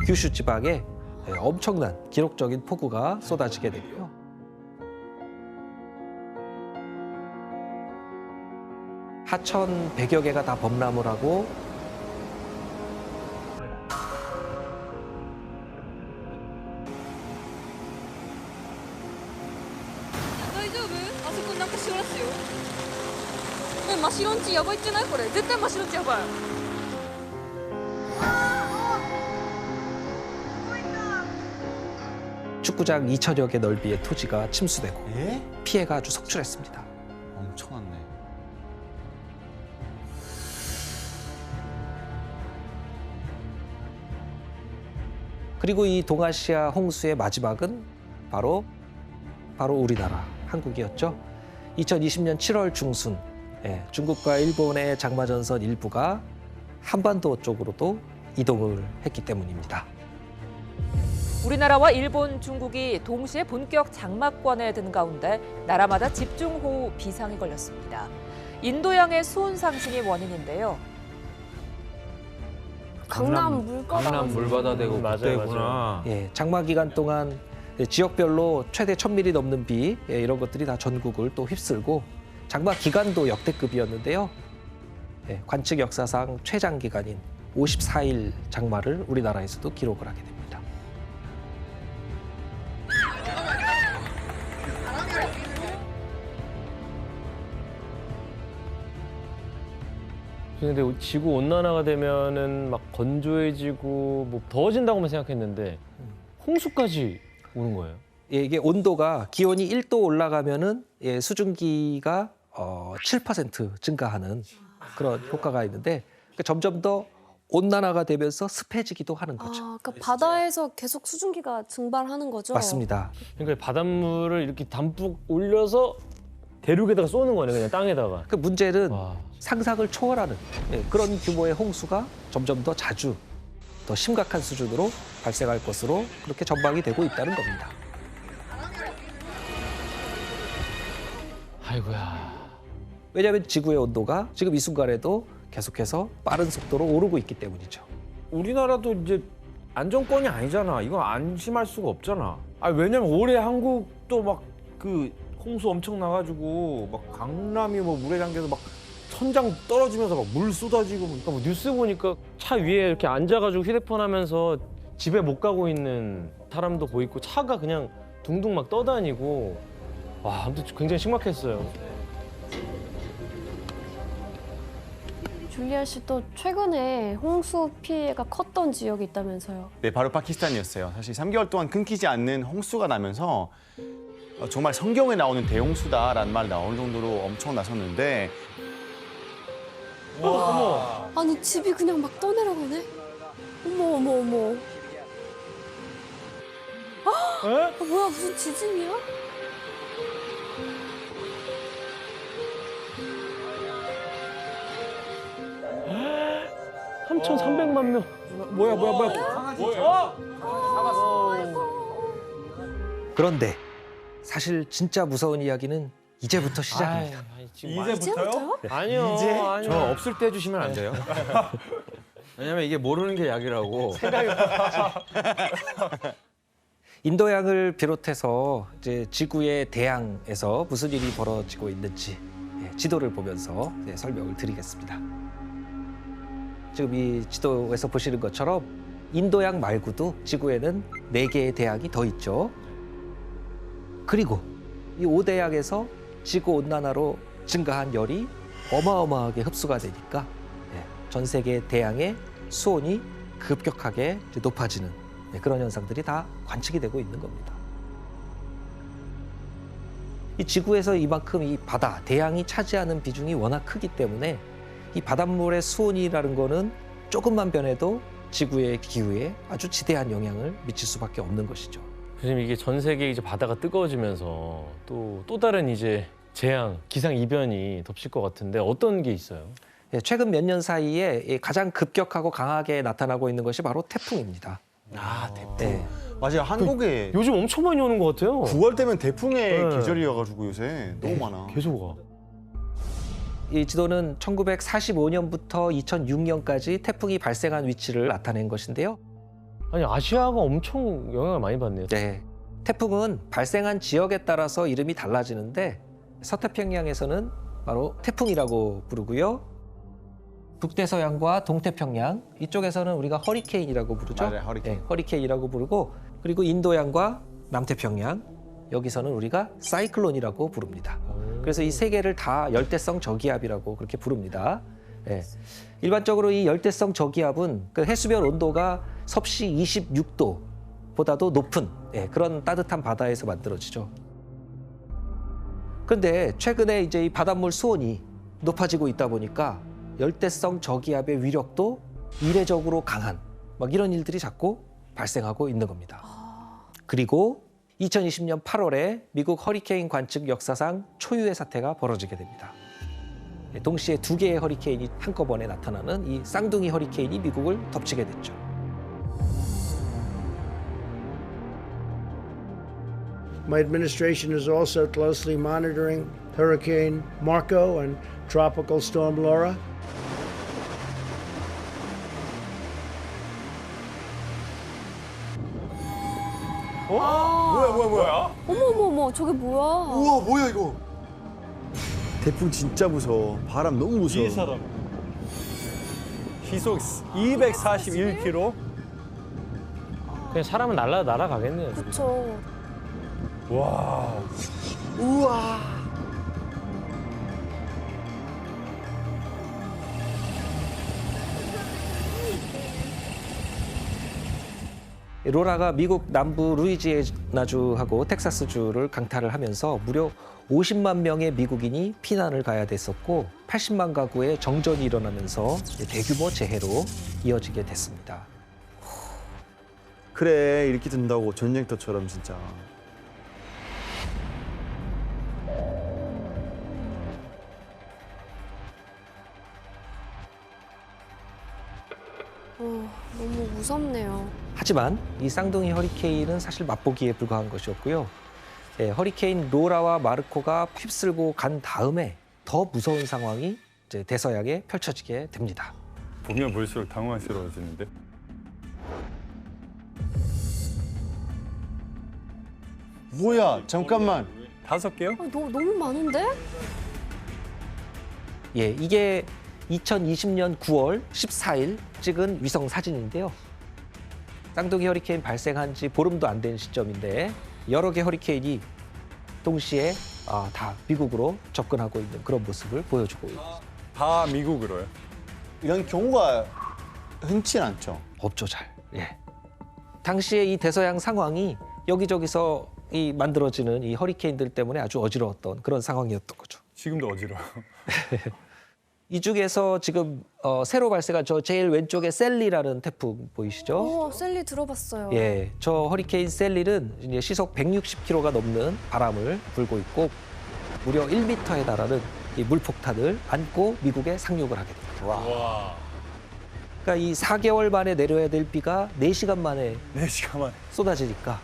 규슈 지방에 엄청난 기록적인 폭우가 쏟아지게 되고요. 하천 100여 개가 다 범람을 하고 축구장 2천여 개 넓이의 토지가 침수되고 피해가 아주 속출했습니다. 엄청났네. 그리고 이 동아시아 홍수의 마지막은 바로 우리나라, 한국이었죠. 2020년 7월 중순 중국과 일본의 장마전선 일부가 한반도 쪽으로도 이동을 했기 때문입니다. 우리나라와 일본, 중국이 동시에 본격 장마권에 든 가운데 나라마다 집중호우 비상이 걸렸습니다. 인도양의 수온 상승이 원인인데요. 강남 물바다 되고 그때구나. 예, 장마 기간 동안 지역별로 최대 1000mm 넘는 비 이런 것들이 다 전국을 또 휩쓸고 장마 기간도 역대급이었는데요. 관측 역사상 최장 기간인 54일 장마를 우리나라에서도 기록을 하게 됩니다. 근데 지구 온난화가 되면은 막 건조해지고 뭐 더워진다고만 생각했는데 홍수까지 오는 거예요? 예, 이게 온도가 기온이 1도 올라가면은 수증기가 7% 증가하는 그런 효과가 있는데 점점 더 온난화가 되면서 습해지기도 하는 거죠. 아, 그러니까 바다에서 계속 수증기가 증발하는 거죠? 맞습니다. 그러니까 바닷물을 이렇게 담뿍 올려서 대륙에다가 쏘는 거네, 그냥 땅에다가. 그 문제는 상상을 초월하는 그런 규모의 홍수가 점점 더 자주, 더 심각한 수준으로 발생할 것으로 그렇게 전망이 되고 있다는 겁니다. 아이고야. 왜냐하면 지구의 온도가 지금 이 순간에도 계속해서 빠른 속도로 오르고 있기 때문이죠. 우리나라도 이제 안정권이 아니잖아. 이건 안심할 수가 없잖아. 왜냐면 올해 한국도 막 그 홍수 엄청 나가지고 막 강남이 뭐 물에 잠겨서 막 천장 떨어지면서 막 물 쏟아지고. 그러니까 뭐 뉴스 보니까 차 위에 이렇게 앉아가지고 휴대폰 하면서 집에 못 가고 있는 사람도 보이고 차가 그냥 둥둥 막 떠다니고 와, 아무튼 굉장히 심각했어요. 줄리아 씨도 최근에 홍수 피해가 컸던 지역이 있다면서요? 네, 바로 파키스탄이었어요. 사실 3개월 동안 끊기지 않는 홍수가 나면서 정말 성경에 나오는 대홍수다라는 말 나올 정도로 엄청 나섰는데 어머. 아니 집이 그냥 막 떠내려가네? 어머 어머 어머. 뭐야 무슨 지진이야? 한 3,300만 명. 뭐야. 그런데 사실 진짜 무서운 이야기는 이제부터 시작입니다. 이제부터요? 아니요. 저 없을 때 해주시면 안 돼요? 왜냐면 이게 모르는 게 약이라고. 인도양을 비롯해서 이제 지구의 대양에서 무슨 일이 벌어지고 있는지 지도를 보면서 설명을 드리겠습니다. 지금 이 지도에서 보시는 것처럼 인도양 말고도 지구에는 4개의 대양이 더 있죠. 그리고 이 5대양에서 지구 온난화로 증가한 열이 어마어마하게 흡수가 되니까 전 세계 대양의 수온이 급격하게 높아지는 그런 현상들이 다 관측이 되고 있는 겁니다. 이 지구에서 이만큼 이 바다, 대양이 차지하는 비중이 워낙 크기 때문에 이 바닷물의 수온이라는 거는 조금만 변해도 지구의 기후에 아주 지대한 영향을 미칠 수밖에 없는 것이죠. 선생님, 이게 전 세계 이제 바다가 뜨거워지면서 또 다른 이제 재앙, 기상 이변이 덮칠 것 같은데 어떤 게 있어요? 최근 몇 년 사이에 가장 급격하고 강하게 나타나고 있는 것이 바로 태풍입니다. 태풍. 맞아요. 한국에 요즘 엄청 많이 오는 것 같아요. 9월 되면 태풍의 계절이어가지고 요새 너무 많아. 계속 와. 이 지도는 1945년부터 2006년까지 태풍이 발생한 위치를 나타낸 것인데요. 아니 아시아가 엄청 영향을 많이 받네요. 네. 태풍은 발생한 지역에 따라서 이름이 달라지는데 서태평양에서는 바로 태풍이라고 부르고요. 북대서양과 동태평양 이쪽에서는 우리가 허리케인이라고 부르죠. 맞아요, 허리케인. 네, 허리케인이라고 부르고 그리고 인도양과 남태평양 여기서는 우리가 사이클론이라고 부릅니다. 그래서 이 세 개를 다 열대성 저기압이라고 그렇게 부릅니다. 네. 일반적으로 이 열대성 저기압은 그 해수면 온도가 섭씨 26도보다도 높은 그런 따뜻한 바다에서 만들어지죠. 그런데 최근에 이제 이 바닷물 수온이 높아지고 있다 보니까 열대성 저기압의 위력도 이례적으로 강한 막 이런 일들이 자꾸 발생하고 있는 겁니다. 그리고 2020년 8월에 미국 허리케인 관측 역사상 초유의 사태가 벌어지게 됩니다. 동시에 두 개의 허리케인이 한꺼번에 나타나는 이 쌍둥이 허리케인이 미국을 덮치게 됐죠. My administration is also closely monitoring Hurricane Marco and Tropical Storm Laura. 뭐야? 어머, 저게 뭐야? 우와, 뭐야 이거? 태풍 진짜 무서워. 바람 너무 무서워. 이 사람 시속 241km. 그냥 사람은 날아가겠네요. 그렇죠. 와. 우와. 로라가 미국 남부 루이지애나주하고 텍사스주를 강타를 하면서 무려 50만 명의 미국인이 피난을 가야 됐었고 80만 가구의 정전이 일어나면서 대규모 재해로 이어지게 됐습니다. 그래, 이렇게 된다고 전쟁터처럼 진짜. 너무 무섭네요. 하지만 이 쌍둥이 허리케인은 사실 맛보기에 불과한 것이었고요. 허리케인 로라와 마르코가 휩쓸고 간 다음에 더 무서운 상황이 이제 대서양에 펼쳐지게 됩니다. 보면 볼수록 당황스러워지는데. 뭐야? 잠깐만. 5개요? 너무 많은데? 예, 이게 2020년 9월 14일 찍은 위성 사진인데요. 쌍둥이 허리케인 발생한 지 보름도 안 된 시점인데 여러 개 허리케인이 동시에 다 미국으로 접근하고 있는 그런 모습을 보여주고 있습니다. 다 미국으로요? 이런 경우가 흔치 않죠. 없죠, 잘. 예. 당시에 이 대서양 상황이 여기저기서 이 만들어지는 이 허리케인들 때문에 아주 어지러웠던 그런 상황이었던 거죠. 지금도 어지러워. 이 중에서 지금 새로 발생한 저 제일 왼쪽에 셀리라는 태풍 보이시죠? 셀리 들어봤어요. 예, 저 허리케인 셀리는 이제 시속 160km가 넘는 바람을 불고 있고 무려 1m에 달하는 이 물폭탄을 안고 미국에 상륙을 하게 됩니다. 와. 그러니까 이 4개월 만에 내려야 될 비가 4시간 만에 4시간 만에 쏟아지니까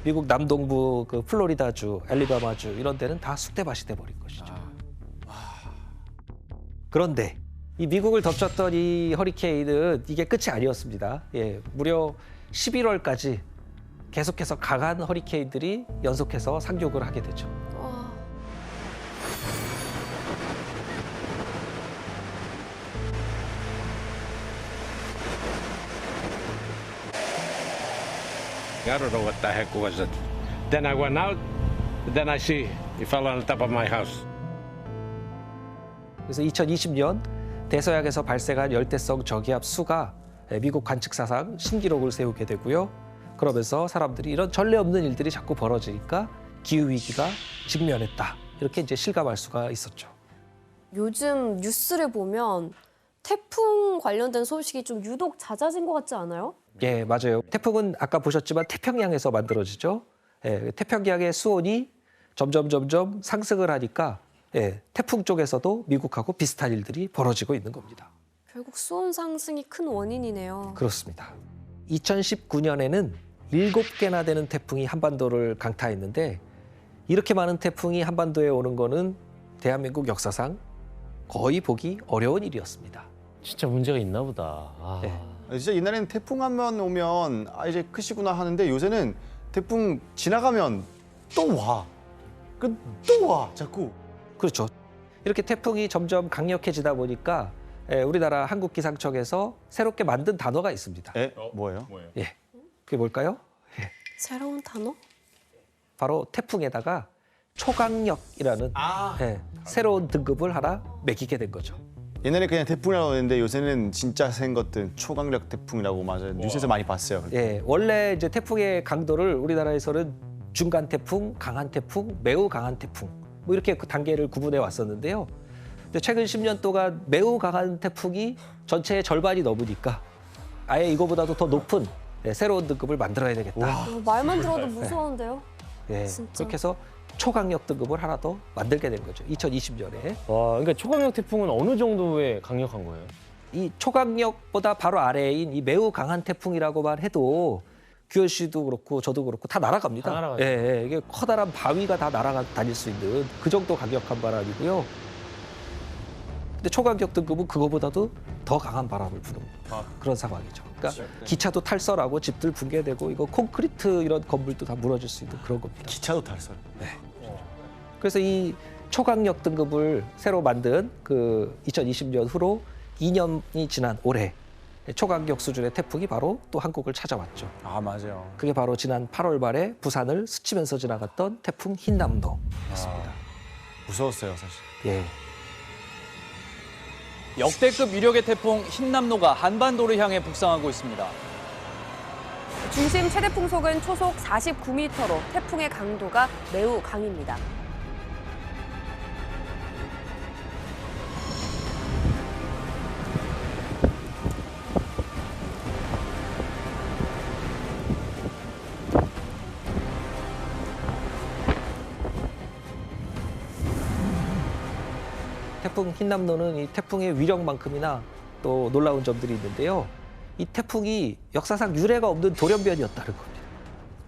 미국 남동부 그 플로리다주, 알리바마주 이런 데는 다 쑥대밭이 돼버린 것이죠. 그런데 이 미국을 덮쳤던 이 허리케인은 이게 끝이 아니었습니다. 예, 무려 11월까지 계속해서 강한 허리케인들이 연속해서 상륙을 하게 되죠. I don't know what the heck was it. Then I went out, then I see it fell on the top of my house. 그래서 2020년 대서양에서 발생한 열대성 저기압 수가 미국 관측사상 신기록을 세우게 되고요. 그러면서 사람들이 이런 전례 없는 일들이 자꾸 벌어지니까 기후 위기가 직면했다. 이렇게 이제 실감할 수가 있었죠. 요즘 뉴스를 보면 태풍 관련된 소식이 좀 유독 잦아진 것 같지 않아요? 예, 맞아요. 태풍은 아까 보셨지만 태평양에서 만들어지죠. 예, 태평양의 수온이 점점 상승을 하니까 태풍 쪽에서도 미국하고 비슷한 일들이 벌어지고 있는 겁니다. 결국 수온 상승이 큰 원인이네요. 그렇습니다. 2019년에는 7개나 되는 태풍이 한반도를 강타했는데 이렇게 많은 태풍이 한반도에 오는 거는 대한민국 역사상 거의 보기 어려운 일이었습니다. 진짜 문제가 있나 보다. 아. 네. 진짜 옛날에는 태풍 한 번 오면 아 이제 크시구나 하는데 요새는 태풍 지나가면 또 와. 또 와 자꾸. 그렇죠. 이렇게 태풍이 점점 강력해지다 보니까 우리나라 한국기상청에서 새롭게 만든 단어가 있습니다. 뭐예요? 예, 그게 뭘까요? 새로운 단어? 바로 태풍에다가 초강력이라는 새로운 등급을 하나 매기게 된 거죠. 옛날에 그냥 태풍이라고 했는데 요새는 진짜 센 것들 초강력 태풍이라고 맞아요. 뉴스에서 많이 봤어요. 예, 원래 이제 태풍의 강도를 우리나라에서는 중간 태풍, 강한 태풍, 매우 강한 태풍 뭐 이렇게 그 단계를 구분해 왔었는데요. 근데 최근 10년 동안 매우 강한 태풍이 전체의 절반이 넘으니까 아예 이거보다도 더 높은 새로운 등급을 만들어야 되겠다. 말만 들어도 무서운데요? 예, 진짜. 그렇게 해서 초강력 등급을 하나 더 만들게 된 거죠. 2020년에. 와, 그러니까 초강력 태풍은 어느 정도의 강력한 거예요? 이 초강력보다 바로 아래인 이 매우 강한 태풍이라고만 해도 규현 씨도 그렇고 저도 그렇고 다 날아갑니다. 다 날아가죠. 예, 이게 커다란 바위가 다 다닐 수 있는 그 정도 강력한 바람이고요. 근데 초강력 등급은 그거보다도 더 강한 바람을 부는 그런 상황이죠. 그러니까 기차도 탈선하고 집들 붕괴되고 이거 콘크리트 이런 건물도 다 무너질 수 있는 그런 겁니다. 기차도 탈선. 네. 그래서 이 초강력 등급을 새로 만든 그 2020년 후로 2년이 지난 올해 초강력 수준의 태풍이 바로 또 한국을 찾아왔죠. 아 맞아요. 그게 바로 지난 8월 말에 부산을 스치면서 지나갔던 태풍 흰남노였습니다. 무서웠어요 사실. 예. 역대급 위력의 태풍 흰남노가 한반도를 향해 북상하고 있습니다. 중심 최대 풍속은 초속 49m로 태풍의 강도가 매우 강입니다. 태풍 흰남노는 이 태풍의 위력만큼이나 또 놀라운 점들이 있는데요. 이 태풍이 역사상 유례가 없는 돌연변이었다는 겁니다.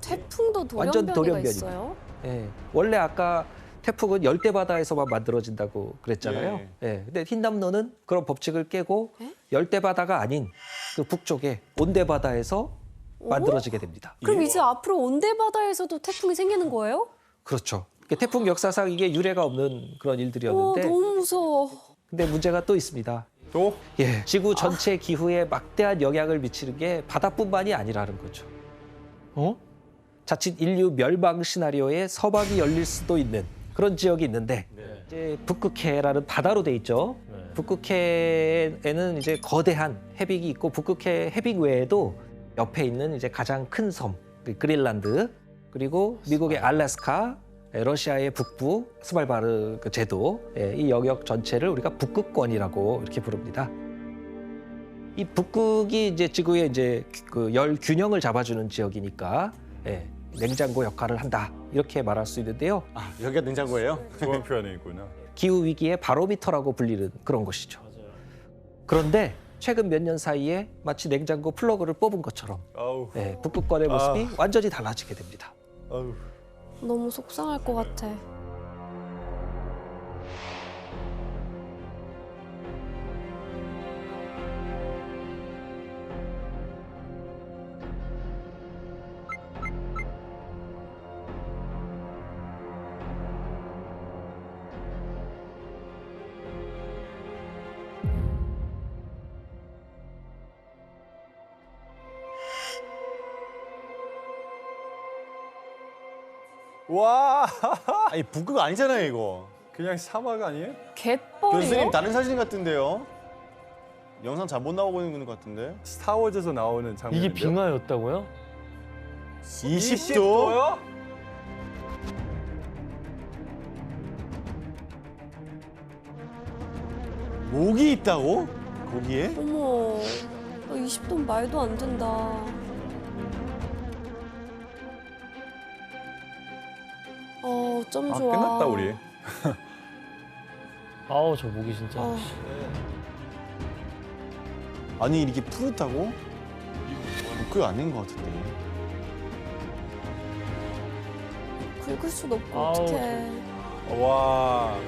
태풍도 완전 돌연변이가 돌연변입니다. 있어요? 예. 원래 아까 태풍은 열대 바다에서만 만들어진다고 그랬잖아요. 예. 근데 흰남노는 그런 법칙을 깨고 열대 바다가 아닌 그 북쪽에 온대 바다에서 만들어지게 됩니다. 그럼 이제 앞으로 온대 바다에서도 태풍이 생기는 거예요? 그렇죠. 태풍 역사상 이게 유례가 없는 그런 일들이었는데 너무 무서워. 근데 문제가 또 있습니다. 또? 예, 지구 전체 기후에 막대한 영향을 미치는 게 바다뿐만이 아니라는 거죠. 자칫 인류 멸망 시나리오에 서막이 열릴 수도 있는 그런 지역이 있는데 이제 북극해라는 바다로 돼 있죠. 북극해에는 이제 거대한 해빙이 있고 북극해 해빙 외에도 옆에 있는 이제 가장 큰 섬, 그린란드, 그리고 미국의 알래스카, 러시아의 북부 스발바르 제도, 이 영역 전체를 우리가 북극권이라고 이렇게 부릅니다. 이 북극이 이제 지구의 이제 그 열 균형을 잡아주는 지역이니까 냉장고 역할을 한다 이렇게 말할 수 있는데요. 아 여기가 냉장고예요? 좋은 표현이구나. 기후 위기의 바로미터라고 불리는 그런 곳이죠. 그런데 최근 몇 년 사이에 마치 냉장고 플러그를 뽑은 것처럼 북극권의 모습이 완전히 달라지게 됩니다. 너무 속상할 것 같아. 와. 아니 북극 아니잖아요 이거. 그냥 사막 아니에요? 갯벌이요? 교수님 다른 사진 같은데요? 영상 잘못 나오고 있는 것 같은데? 스타워즈에서 나오는 장면인데요. 이게 빙하였다고요? 20도? 목이 있다고? 거기에? 어머, 20도는 말도 안 된다. 어쩜 좋아. 끝났다 우리. 아우 저 목이 진짜. 아니 이렇게 푸릇하고? 북극 아닌 것 같은데. 긁을 수도 없고 아우, 어떡해. 와.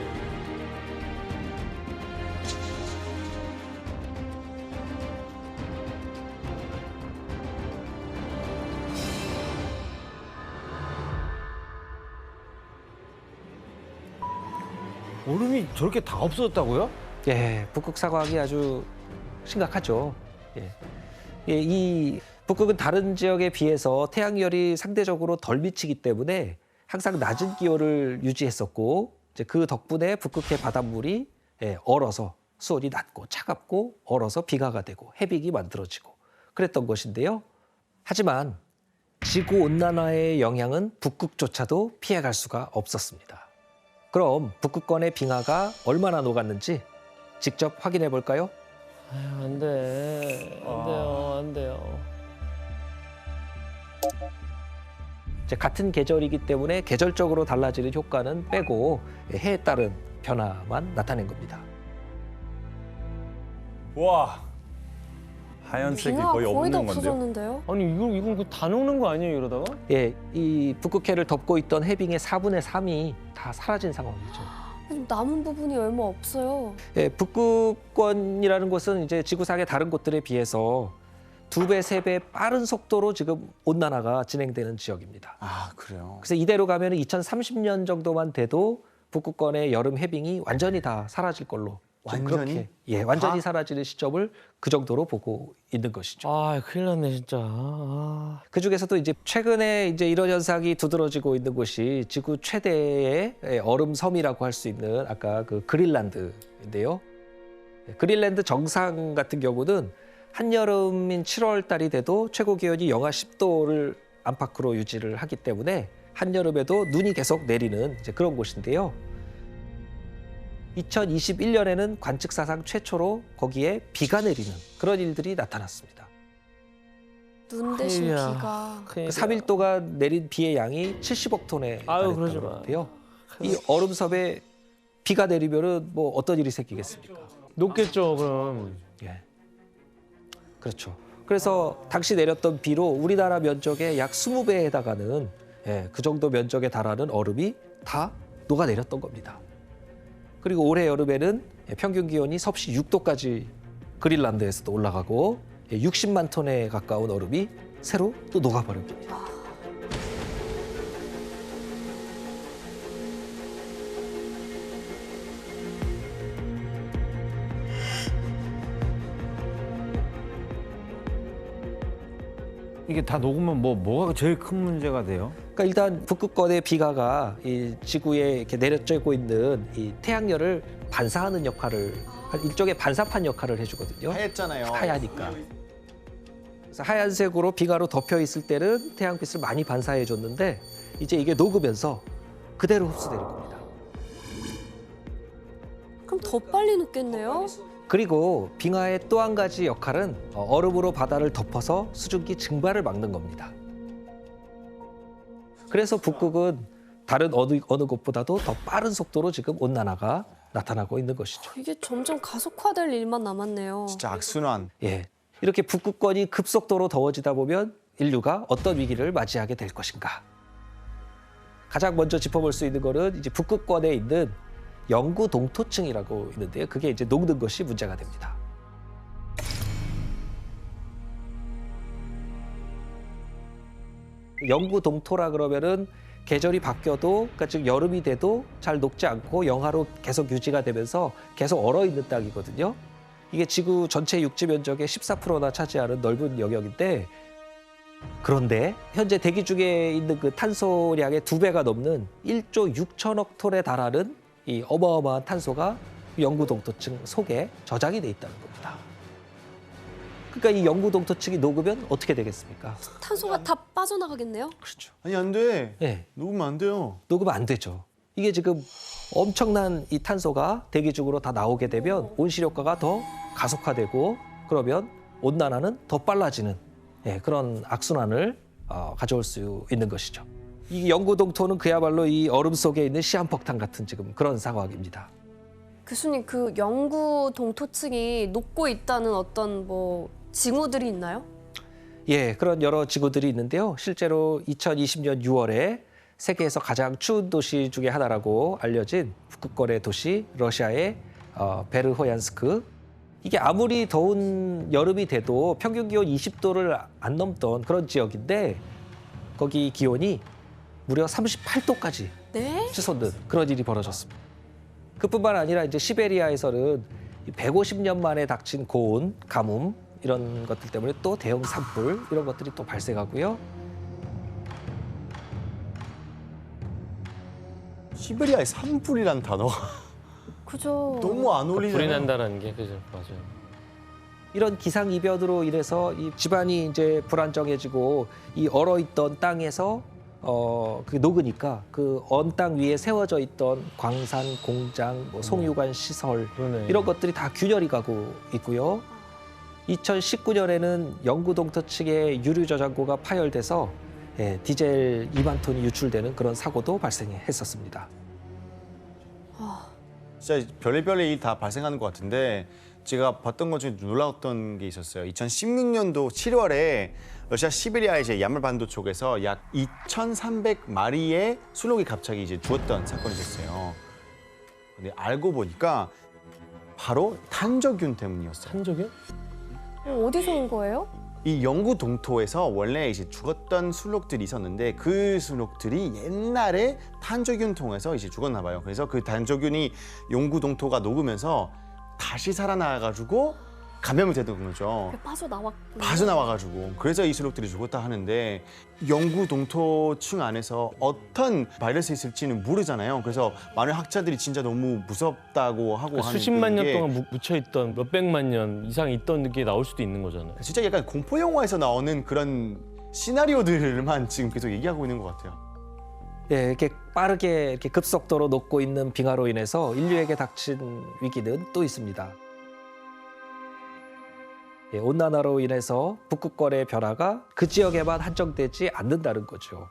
얼음이 저렇게 다 없어졌다고요? 예, 북극 사과학이 아주 심각하죠. 예. 예, 이 북극은 다른 지역에 비해서 태양열이 상대적으로 덜 미치기 때문에 항상 낮은 기온을 유지했었고 이제 그 덕분에 북극해 바닷물이 얼어서 수온이 낮고 차갑고 얼어서 비가가 되고 해빙이 만들어지고 그랬던 것인데요. 하지만 지구온난화의 영향은 북극조차도 피해갈 수가 없었습니다. 그럼 북극권의 빙하가 얼마나 녹았는지 직접 확인해 볼까요? 아유, 안 돼. 안 돼요. 안 돼요. 이제 같은 계절이기 때문에 계절적으로 달라지는 효과는 빼고 해에 따른 변화만 나타낸 겁니다. 와, 하얀색이 거의 없는 건데요. 없어졌는데요? 아니 이건 다 녹는 거 아니에요 이러다가? 예, 이 북극해를 덮고 있던 해빙의 4분의 3이 다 사라진 상황이죠. 좀 남은 부분이 얼마 없어요. 예, 북극권이라는 곳은 이제 지구상의 다른 곳들에 비해서 2배, 3배 빠른 속도로 지금 온난화가 진행되는 지역입니다. 아, 그래요? 그래서 이대로 가면 2030년 정도만 돼도 북극권의 여름 해빙이 완전히 다 사라질 걸로. 좀 완전히? 그렇게, 예, 완전히 사라지는 시점을 그 정도로 보고 있는 것이죠. 아, 큰일 났네 진짜. 그 중에서도 이제 최근에 이제 이런 현상이 두드러지고 있는 곳이 지구 최대의 얼음 섬이라고 할 수 있는 아까 그 그린란드인데요. 그린란드 정상 같은 경우는 한여름인 7월 달이 돼도 최고 기온이 영하 10도를 안팎으로 유지를 하기 때문에 한여름에도 눈이 계속 내리는 이제 그런 곳인데요. 2021년에는 관측 사상 최초로 거기에 비가 내리는 그런 일들이 나타났습니다. 눈 대신 큰일이야. 비가. 그 3일 동안 내린 비의 양이 70억 톤에 아유, 그러지 달했다고 마. 하는데요. 이 얼음섬에 비가 내리면은 뭐 어떤 일이 생기겠습니까? 녹겠죠 그럼. 예. 그렇죠. 그래서 당시 내렸던 비로 우리나라 면적의 약 20배에 해당하는 그 정도 면적에 달하는 얼음이 다 녹아내렸던 겁니다. 그리고 올해 여름에는 평균 기온이 섭씨 6도까지 그린란드에서도 올라가고 60만 톤에 가까운 얼음이 새로 또 녹아버린 겁니다. 이게 다 녹으면 뭐가 제일 큰 문제가 돼요? 그러니까 일단 북극권의 비가가 이 지구에 이렇게 내려쬐고 있는 이 태양열을 반사하는 역할을 일종의 반사판 역할을 해주거든요. 하얗잖아요. 하얘니까. 그래서 하얀색으로 비가로 덮여 있을 때는 태양빛을 많이 반사해 줬는데 이제 이게 녹으면서 그대로 흡수되는 겁니다. 그럼 더 빨리 녹겠네요? 그리고 빙하의 또 한 가지 역할은 얼음으로 바다를 덮어서 수증기 증발을 막는 겁니다. 그래서 북극은 다른 어느 곳보다도 더 빠른 속도로 지금 온난화가 나타나고 있는 것이죠. 이게 점점 가속화될 일만 남았네요. 진짜 악순환. 예, 이렇게 북극권이 급속도로 더워지다 보면 인류가 어떤 위기를 맞이하게 될 것인가. 가장 먼저 짚어볼 수 있는 거는 이제 북극권에 있는 영구 동토층이라고 있는데요. 그게 이제 녹는 것이 문제가 됩니다. 영구 동토라 그러면은 계절이 바뀌어도 그러니까 즉 여름이 돼도 잘 녹지 않고 영하로 계속 유지가 되면서 계속 얼어 있는 땅이거든요. 이게 지구 전체 육지 면적의 14%나 차지하는 넓은 영역인데 그런데 현재 대기 중에 있는 그 탄소량의 2배가 넘는 1조 6천억 톤에 달하는 이 어마어마한 탄소가 영구 동토층 속에 저장이 돼 있다는 겁니다. 그러니까 이 영구 동토층이 녹으면 어떻게 되겠습니까? 탄소가 다 빠져나가겠네요? 그렇죠. 아니, 안 돼. 네. 녹으면 안 돼요. 녹으면 안 되죠. 이게 지금 엄청난 이 탄소가 대기 중으로 다 나오게 되면 온실효과가 더 가속화되고 그러면 온난화는 더 빨라지는 그런 악순환을 가져올 수 있는 것이죠. 이 영구 동토는 그야말로 이 얼음 속에 있는 시한폭탄 같은 지금 그런 상황입니다. 교수님, 그 영구 동토층이 녹고 있다는 어떤 뭐 징후들이 있나요? 예, 그런 여러 지구들이 있는데요. 실제로 2020년 6월에 세계에서 가장 추운 도시 중에 하나라고 알려진 북극권의 도시 러시아의 베르호얀스크. 이게 아무리 더운 여름이 돼도 평균 기온 20도를 안 넘던 그런 지역인데 거기 기온이 무려 38도까지 네? 치솟는 그런 일이 벌어졌습니다. 그뿐만 아니라 이제 시베리아에서는 150년 만에 닥친 고온, 가뭄 이런 것들 때문에 또 대형 산불 이런 것들이 또 발생하고요. 시베리아의 산불이란 단어가 그죠. 너무 안 불이 어울리잖아요. 난다는 게 그죠, 맞아요. 이런 기상 이변으로 인해서 이 집안이 이제 불안정해지고 이 얼어있던 땅에서 그 녹으니까 그 언 땅 위에 세워져 있던 광산, 공장, 뭐 송유관 시설 그러네. 이런 것들이 다 균열이 가고 있고요. 2019년에는 영구 동터 측의 유류 저장고가 파열돼서 디젤 2만 톤이 유출되는 그런 사고도 발생했었습니다. 진짜 별의별 일이 다 발생하는 것 같은데 제가 봤던 것 중에 놀라웠던 게 있었어요. 2016년도 7월에 러시아 시베리아 이제 야말반도 쪽에서 약 2,300마리의 순록이 갑자기 이제 죽었던 사건이 있었어요. 근데 알고 보니까 바로 탄저균 때문이었어요. 탄저균? 어디서 온 거예요? 이 영구 동토에서 원래 이제 죽었던 순록들이 있었는데 그 순록들이 옛날에 탄저균 통해서 이제 죽었나 봐요. 그래서 그 탄저균이 영구 동토가 녹으면서 다시 살아나가지고 감염이 되던 거죠. 빠져나와가지고 그래서 이 순록들이 죽었다 하는데 영구 동토층 안에서 어떤 바이러스 있을지는 모르잖아요. 그래서 많은 학자들이 진짜 너무 무섭다고 하고 하는 수십만 년 게 동안 묻혀있던 몇백만 년 이상 있던 게 나올 수도 있는 거잖아요. 진짜 약간 공포 영화에서 나오는 그런 시나리오들만 지금 계속 얘기하고 있는 것 같아요. 예, 이렇게 빠르게 이렇게 급속도로 녹고 있는 빙하로 인해서 인류에게 닥친 위기는 또 있습니다. 예, 온난화로 인해서 북극권의 변화가 그 지역에만 한정되지 않는다는 거죠.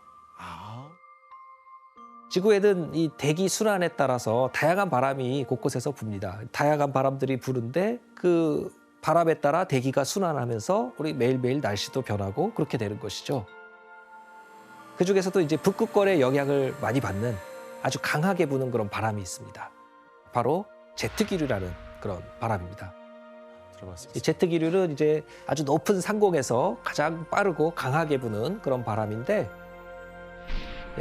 지구에는 이 대기 순환에 따라서 다양한 바람이 곳곳에서 붑니다. 다양한 바람들이 부는데 그 바람에 따라 대기가 순환하면서 우리 매일매일 날씨도 변하고 그렇게 되는 것이죠. 그 중에서도 이제 북극권의 영향을 많이 받는 아주 강하게 부는 그런 바람이 있습니다. 바로 제트기류라는 그런 바람입니다. 이 제트기류는 이제 아주 높은 상공에서 가장 빠르고 강하게 부는 그런 바람인데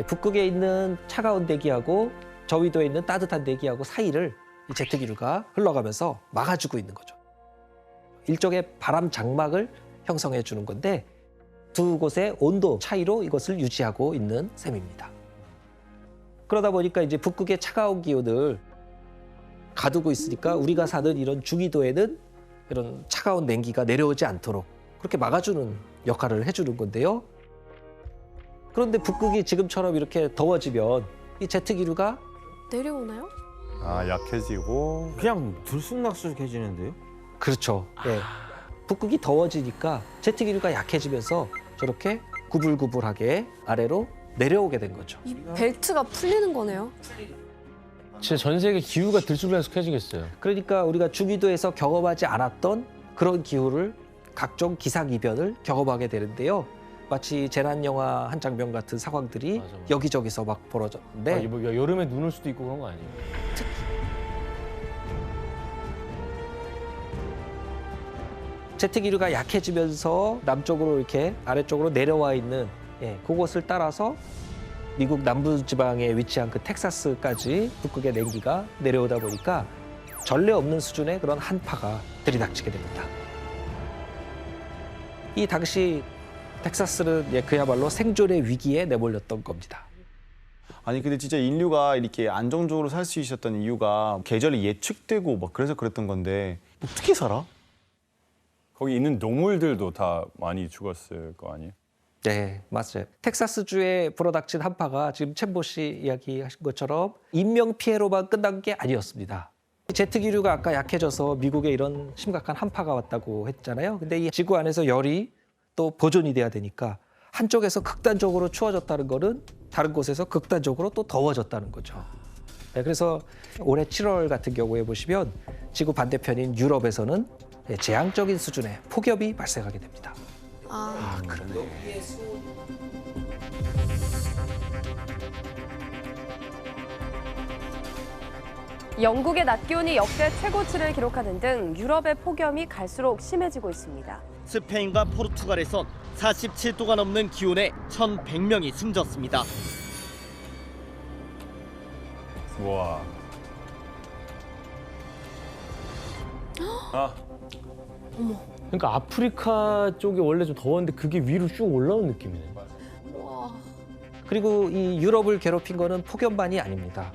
북극에 있는 차가운 대기하고 저위도에 있는 따뜻한 대기하고 사이를 이 제트기류가 흘러가면서 막아주고 있는 거죠. 일종의 바람 장막을 형성해 주는 건데 두 곳의 온도 차이로 이것을 유지하고 있는 셈입니다. 그러다 보니까 이제 북극의 차가운 기온을 가두고 있으니까 우리가 사는 이런 중위도에는 이런 차가운 냉기가 내려오지 않도록 그렇게 막아주는 역할을 해주는 건데요. 그런데 북극이 지금처럼 이렇게 더워지면 이 제트기류가 내려오나요? 아, 약해지고 그냥 들쑥날쑥해지는데요? 그렇죠. 예. 북극이 더워지니까 제트기류가 약해지면서 저렇게 구불구불하게 아래로 내려오게 된 거죠. 이 벨트가 풀리는 거네요. 진짜 전 세계 기후가 들쑥날쑥해지겠어요. 그러니까 우리가 중위도에서 경험하지 않았던 그런 기후를 각종 기상 이변을 경험하게 되는데요. 마치 재난 영화 한 장면 같은 상황들이 여기저기서 막 벌어졌는데 뭐 여름에 눈 올 수도 있고 그런 거 아니에요? 제트기류가 약해지면서 남쪽으로 이렇게 아래쪽으로 내려와 있는 그곳을 따라서 미국 남부지방에 위치한 그 텍사스까지 북극의 냉기가 내려오다 보니까 전례 없는 수준의 그런 한파가 들이닥치게 됩니다. 이 당시 텍사스는 그야말로 생존의 위기에 내몰렸던 겁니다. 아니 근데 진짜 인류가 이렇게 안정적으로 살 수 있었던 이유가 계절이 예측되고 막 그래서 그랬던 건데 어떻게 살아? 거기 있는 동물들도 다 많이 죽었을 거 아니에요? 네, 맞아요. 텍사스주에 불어닥친 한파가 지금 챔보 씨 이야기하신 것처럼 인명 피해로만 끝난 게 아니었습니다. 제트기류가 아까 약해져서 미국에 이런 심각한 한파가 왔다고 했잖아요. 근데 이 지구 안에서 열이 또 보존이 돼야 되니까 한쪽에서 극단적으로 추워졌다는 거는 다른 곳에서 극단적으로 또 더워졌다는 거죠. 네, 그래서 올해 7월 같은 경우에 보시면 지구 반대편인 유럽에서는 재앙적인 수준의 폭염이 발생하게 됩니다. 그러네. 영국의 낮 기온이 역대 최고치를 기록하는 등 유럽의 폭염이 갈수록 심해지고 있습니다. 스페인과 포르투갈에선 47도가 넘는 기온에 1,100명이 숨졌습니다. 와. 아, 그러니까 아프리카 쪽이 원래 좀 더웠는데 그게 위로 쭉 올라온 느낌이네. 그리고 이 유럽을 괴롭힌 거는 폭염만이 아닙니다.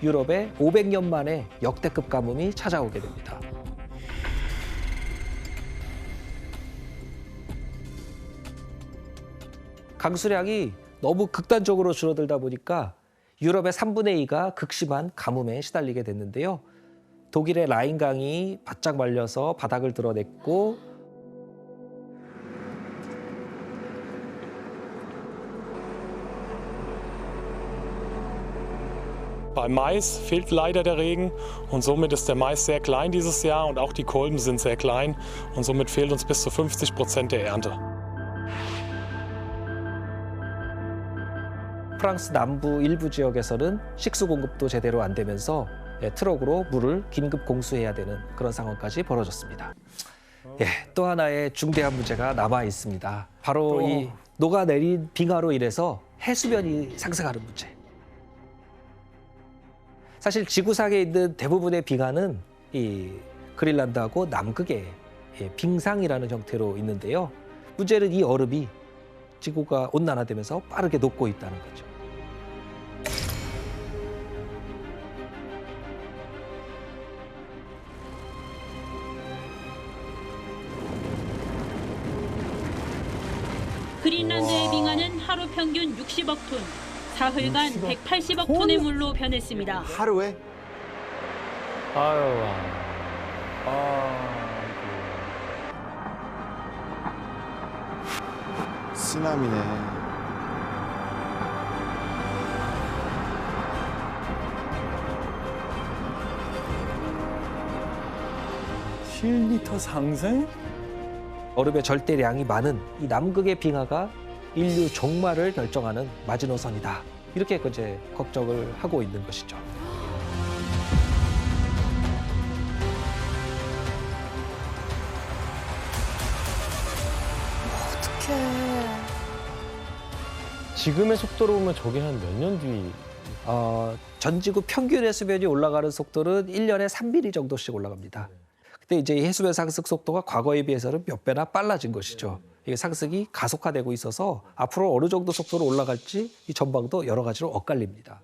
유럽에 500년 만에 역대급 가뭄이 찾아오게 됩니다. 강수량이 너무 극단적으로 줄어들다 보니까 유럽의 3분의 2가 극심한 가뭄에 시달리게 됐는데요. 독일의 라인강이 바짝 말려서 바닥을 드러냈고 Beim Mais fehlt leider der Regen und somit ist der Mais sehr klein dieses Jahr und auch die Kolben sind sehr klein und somit fehlt uns bis zu 50% der Ernte. 프랑스 남부 일부 지역에서는 식수 공급도 제대로 안 되면서 트럭으로 물을 긴급 공수해야 되는 그런 상황까지 벌어졌습니다. 또 하나의 중대한 문제가 남아 있습니다. 바로 이 녹아내린 빙하로 인해서 해수면이 상승하는 문제. 사실 지구상에 있는 대부분의 빙하는 이 그린란드하고 남극의 빙상이라는 형태로 있는데요. 문제는 이 얼음이 지구가 온난화되면서 빠르게 녹고 있다는 거죠. 그린란드의 빙하는 하루 평균 60억 톤, 사흘간 180억 톤의 물로 변했습니다. 하루에? 아유, 쓰나미네. (7m) 상승? 얼음의 절대량이 많은 이 남극의 빙하가 인류 종말을 결정하는 마지노선이다. 이렇게 이제 걱정을 하고 있는 것이죠. 어떡해. 지금의 속도로 보면 저게 한 몇 년 뒤? 전 지구 평균 해수면이 올라가는 속도는 1년에 3mm 정도씩 올라갑니다. 근데 이제 이 해수면 상승 속도가 과거에 비해서는 몇 배나 빨라진 것이죠. 이게 상승이 가속화되고 있어서 앞으로 어느 정도 속도로 올라갈지 이 전망도 여러 가지로 엇갈립니다.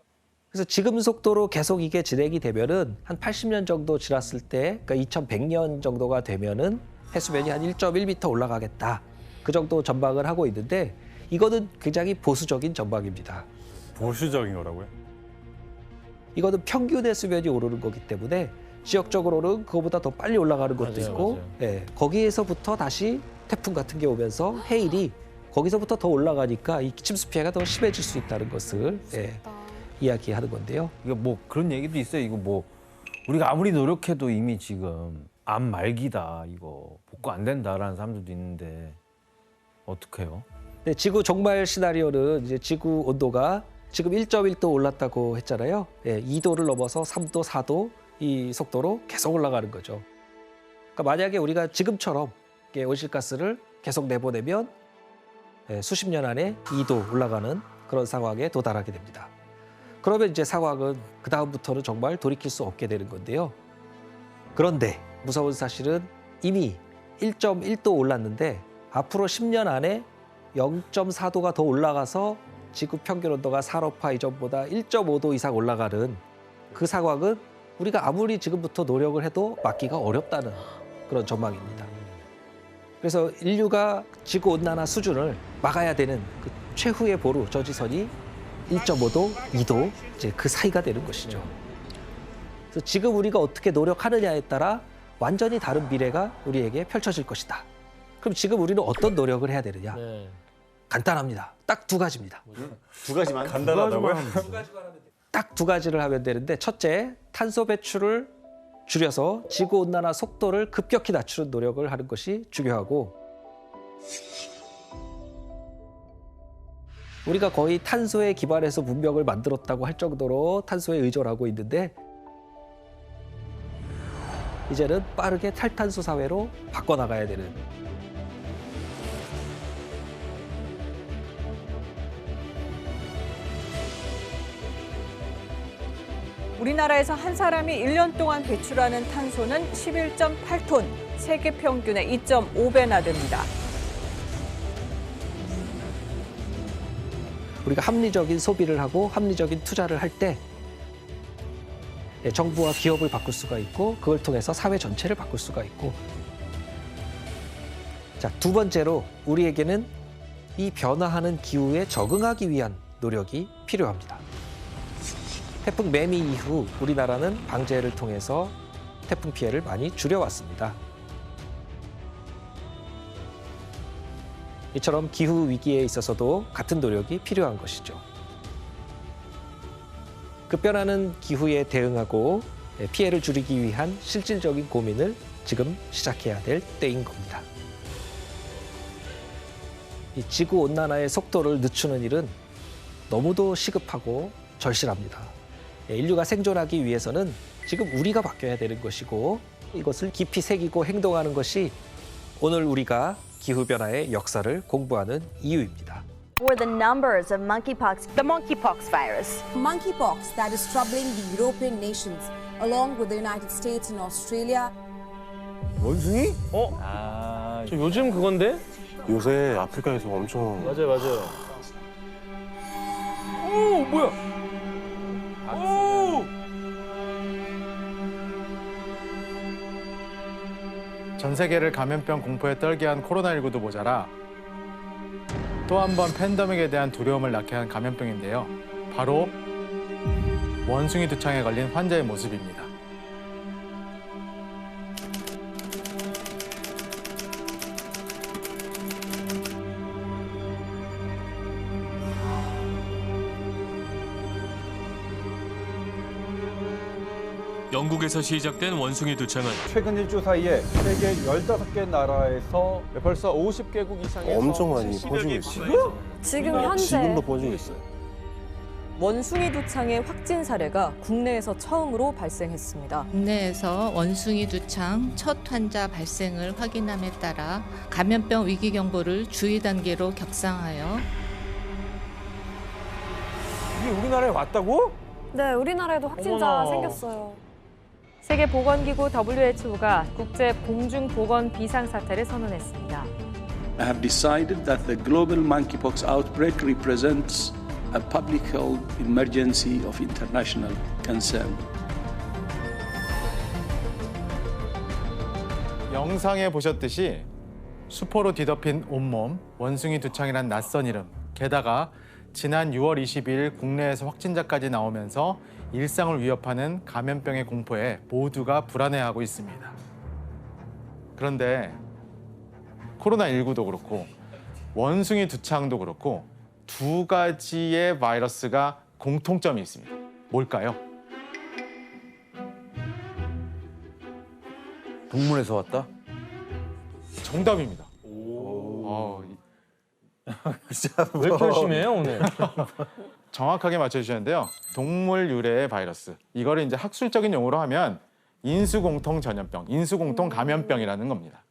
그래서 지금 속도로 계속 이게 진행이 되면은 한 80년 정도 지났을 때, 그러니까 2100년 정도가 되면은 해수면이 한 1.1m 올라가겠다. 그 정도 전망을 하고 있는데 이거는 굉장히 보수적인 전망입니다. 보수적인 거라고요? 이거는 평균 해수면이 오르는 거기 때문에 지역적으로는 그거보다 더 빨리 올라가는 것도 있고 거기에서부터 다시 태풍 같은 게 오면서 해일이 거기서부터 더 올라가니까 이 침수 피해가 더 심해질 수 있다는 것을 이야기하는 건데요. 이거 뭐 그런 얘기도 있어요. 이거 뭐 우리가 아무리 노력해도 이미 지금 암 말기다, 이거 복구 안 된다라는 사람들도 있는데 어떡해요? 네, 지구 종말 시나리오는 이제 지구 온도가 지금 1.1도 올랐다고 했잖아요. 2도를 넘어서 3도, 4도 이 속도로 계속 올라가는 거죠. 그러니까 만약에 우리가 지금처럼 온실가스를 계속 내보내면 수십 년 안에 2도 올라가는 그런 상황에 도달하게 됩니다. 그러면 이제 상황은 그 다음부터는 정말 돌이킬 수 없게 되는 건데요. 그런데 무서운 사실은 이미 1.1도 올랐는데 앞으로 10년 안에 0.4도가 더 올라가서 지구 평균 온도가 4로 이전보다 1.5도 이상 올라가는 그 상황은 우리가 아무리 지금부터 노력을 해도 막기가 어렵다는 그런 전망입니다. 그래서 인류가 지구 온난화 수준을 막아야 되는 그 최후의 보루 저지선이 1.5도, 2도 이제 그 사이가 되는 것이죠. 그래서 지금 우리가 어떻게 노력하느냐에 따라 완전히 다른 미래가 우리에게 펼쳐질 것이다. 그럼 지금 우리는 어떤 노력을 해야 되느냐? 간단합니다. 딱 두 가지입니다. 두 가지만? 간단하다고요? 딱 두 가지를 하면 되는데 첫째, 탄소 배출을 줄여서 지구온난화 속도를 급격히 낮추는 노력을 하는 것이 중요하고 우리가 거의 탄소에 기반해서 문명을 만들었다고 할 정도로 탄소에 의존하고 있는데 이제는 빠르게 탈탄소 사회로 바꿔나가야 되는 우리나라에서 한 사람이 1년 동안 배출하는 탄소는 11.8톤, 세계 평균의 2.5배나 됩니다. 우리가 합리적인 소비를 하고 합리적인 투자를 할 때 정부와 기업을 바꿀 수가 있고 그걸 통해서 사회 전체를 바꿀 수가 있고 자, 두 번째로 우리에게는 이 변화하는 기후에 적응하기 위한 노력이 필요합니다. 태풍 매미 이후 우리나라는 방제를 통해서 태풍 피해를 많이 줄여왔습니다. 이처럼 기후 위기에 있어서도 같은 노력이 필요한 것이죠. 급변하는 기후에 대응하고 피해를 줄이기 위한 실질적인 고민을 지금 시작해야 될 때인 겁니다. 이 지구 온난화의 속도를 늦추는 일은 너무도 시급하고 절실합니다. 인류가 생존하기 위해서는 지금 우리가 바뀌어야 되는 것이고 이것을 깊이 새기고 행동하는 것이 오늘 우리가 기후변화의 역사를 공부하는 이유입니다. Were the numbers of monkeypox, the monkeypox virus. Monkeypox that is troubling the European nations, along with the United States and Australia. 원숭이? 저 요즘 그건데? 요새 아프리카에서 엄청 맞아요, 맞아요. 오, 뭐야? 오! 전 세계를 감염병 공포에 떨게 한 코로나19도 모자라 또 한 번 팬데믹에 대한 두려움을 낳게 한 감염병인데요. 바로 원숭이 두창에 걸린 환자의 모습입니다. 영국에서 시작된 원숭이 두창은 최근 일주 사이에 세계 15개 나라에서 벌써 50개국 이상에서 엄청 많이 퍼지고 있어요. 지금 현재 지금도 퍼지고 있어요. 원숭이 두창의 확진 사례가 국내에서 처음으로 발생했습니다. 국내에서 원숭이 두창 첫 환자 발생을 확인함에 따라 감염병 위기 경보를 주의 단계로 격상하여 이게 우리나라에 왔다고? 네, 우리나라에도 확진자 어머나. 생겼어요. 세계보건기구 WHO가 국제 공중보건 비상사태를 선언했습니다. I have decided that the global monkeypox outbreak represents a public health emergency of international concern. 영상에 보셨듯이 수포로 뒤덮인 온몸, 원숭이 두창이란 낯선 이름, 게다가 지난 6월 22일 국내에서 확진자까지 나오면서 일상을 위협하는 감염병의 공포에 모두가 불안해하고 있습니다. 그런데 코로나19도 그렇고 원숭이 두창도 그렇고 두 가지의 바이러스가 공통점이 있습니다. 뭘까요? 동물에서 왔다? 정답입니다. 왜 이렇게 열심히 해요, 오늘? 정확하게 맞춰주셨는데요. 동물 유래의 바이러스. 이거를 이제 학술적인 용어로 하면 인수공통 전염병, 인수공통 감염병이라는 겁니다.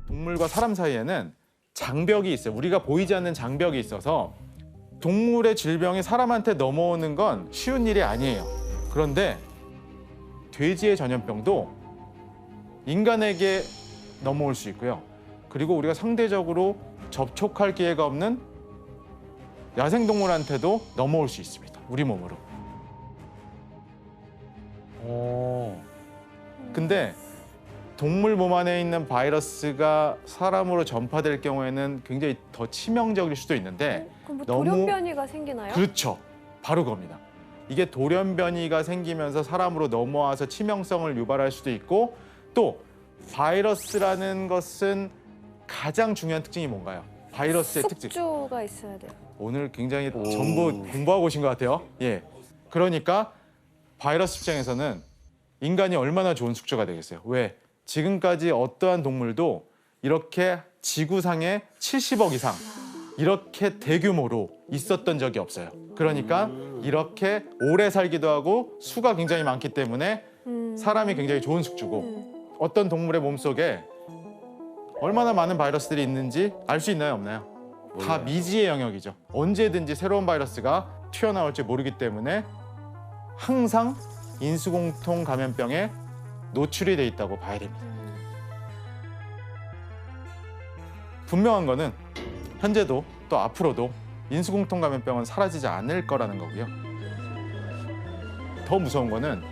동물과 사람 사이에는 장벽이 있어요. 우리가 보이지 않는 장벽이 있어서 동물의 질병이 사람한테 넘어오는 건 쉬운 일이 아니에요. 그런데 돼지의 전염병도 인간에게 넘어올 수 있고요. 그리고 우리가 상대적으로 접촉할 기회가 없는 야생동물한테도 넘어올 수 있습니다. 우리 몸으로. 근데 동물 몸 안에 있는 바이러스가 사람으로 전파될 경우에는 굉장히 더 치명적일 수도 있는데 그럼 뭐 돌연변이가 생기나요? 그렇죠. 바로 그겁니다. 이게 돌연변이가 생기면서 사람으로 넘어와서 치명성을 유발할 수도 있고 또 바이러스라는 것은 가장 중요한 특징이 뭔가요? 바이러스의 특징. 숙주가 있어야 돼요. 오늘 굉장히 전부 공부하고 오신 것 같아요. 예. 그러니까 바이러스 입장에서는 인간이 얼마나 좋은 숙주가 되겠어요. 왜? 지금까지 어떠한 동물도 이렇게 지구상에 70억 이상 이렇게 대규모로 있었던 적이 없어요. 그러니까 이렇게 오래 살기도 하고 수가 굉장히 많기 때문에 사람이 굉장히 좋은 숙주고 어떤 동물의 몸속에 얼마나 많은 바이러스들이 있는지 알 수 있나요, 없나요? 다 미지의 영역이죠. 언제든지 새로운 바이러스가 튀어나올지 모르기 때문에 항상 인수공통 감염병에 노출이 돼 있다고 봐야 됩니다. 분명한 거는 현재도 또 앞으로도 인수공통 감염병은 사라지지 않을 거라는 거고요. 더 무서운 거는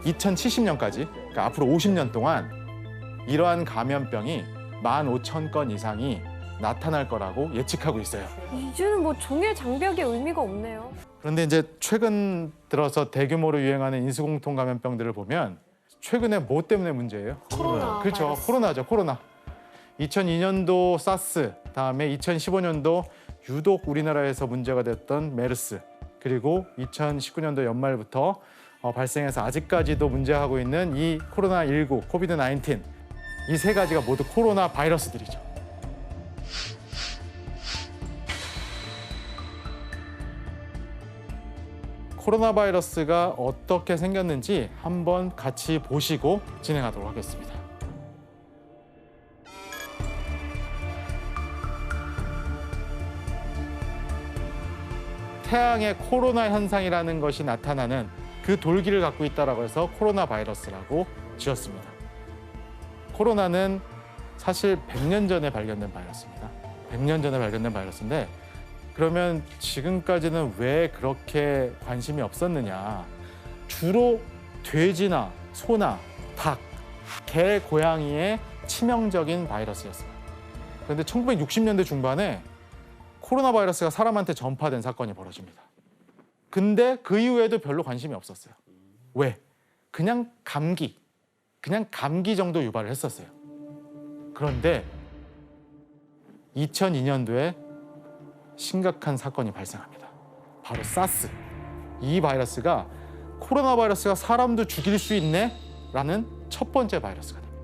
2070년까지, 그러니까 앞으로 50년 동안 이러한 감염병이 15,000건 이상이 나타날 거라고 예측하고 있어요. 이제는 뭐 종일 장벽의 의미가 없네요. 그런데 이제 최근 들어서 대규모로 유행하는 인수공통 감염병들을 보면 최근에 뭐 때문에 문제예요? 코로나 그렇죠. 바이러스. 코로나죠. 코로나. 2002년도 사스, 다음에 2015년도 유독 우리나라에서 문제가 됐던 메르스, 그리고 2019년도 연말부터 발생해서 아직까지도 문제하고 있는 이 코로나19, 코비드-19, 이 세 가지가 모두 코로나 바이러스들이죠. 코로나 바이러스가 어떻게 생겼는지 한번 같이 보시고 진행하도록 하겠습니다. 태양의 코로나 현상이라는 것이 나타나는 그 돌기를 갖고 있다고 해서 코로나 바이러스라고 지었습니다. 코로나는 사실 100년 전에 발견된 바이러스입니다. 100년 전에 발견된 바이러스인데 그러면 지금까지는 왜 그렇게 관심이 없었느냐. 주로 돼지나 소나 닭, 개, 고양이의 치명적인 바이러스였어요. 그런데 1960년대 중반에 코로나 바이러스가 사람한테 전파된 사건이 벌어집니다. 근데 그 이후에도 별로 관심이 없었어요. 왜? 그냥 감기 정도 유발을 했었어요. 그런데 2002년도에 심각한 사건이 발생합니다. 바로 사스. 이 바이러스가 코로나 바이러스가 사람도 죽일 수 있네? 라는 첫 번째 바이러스가 됩니다.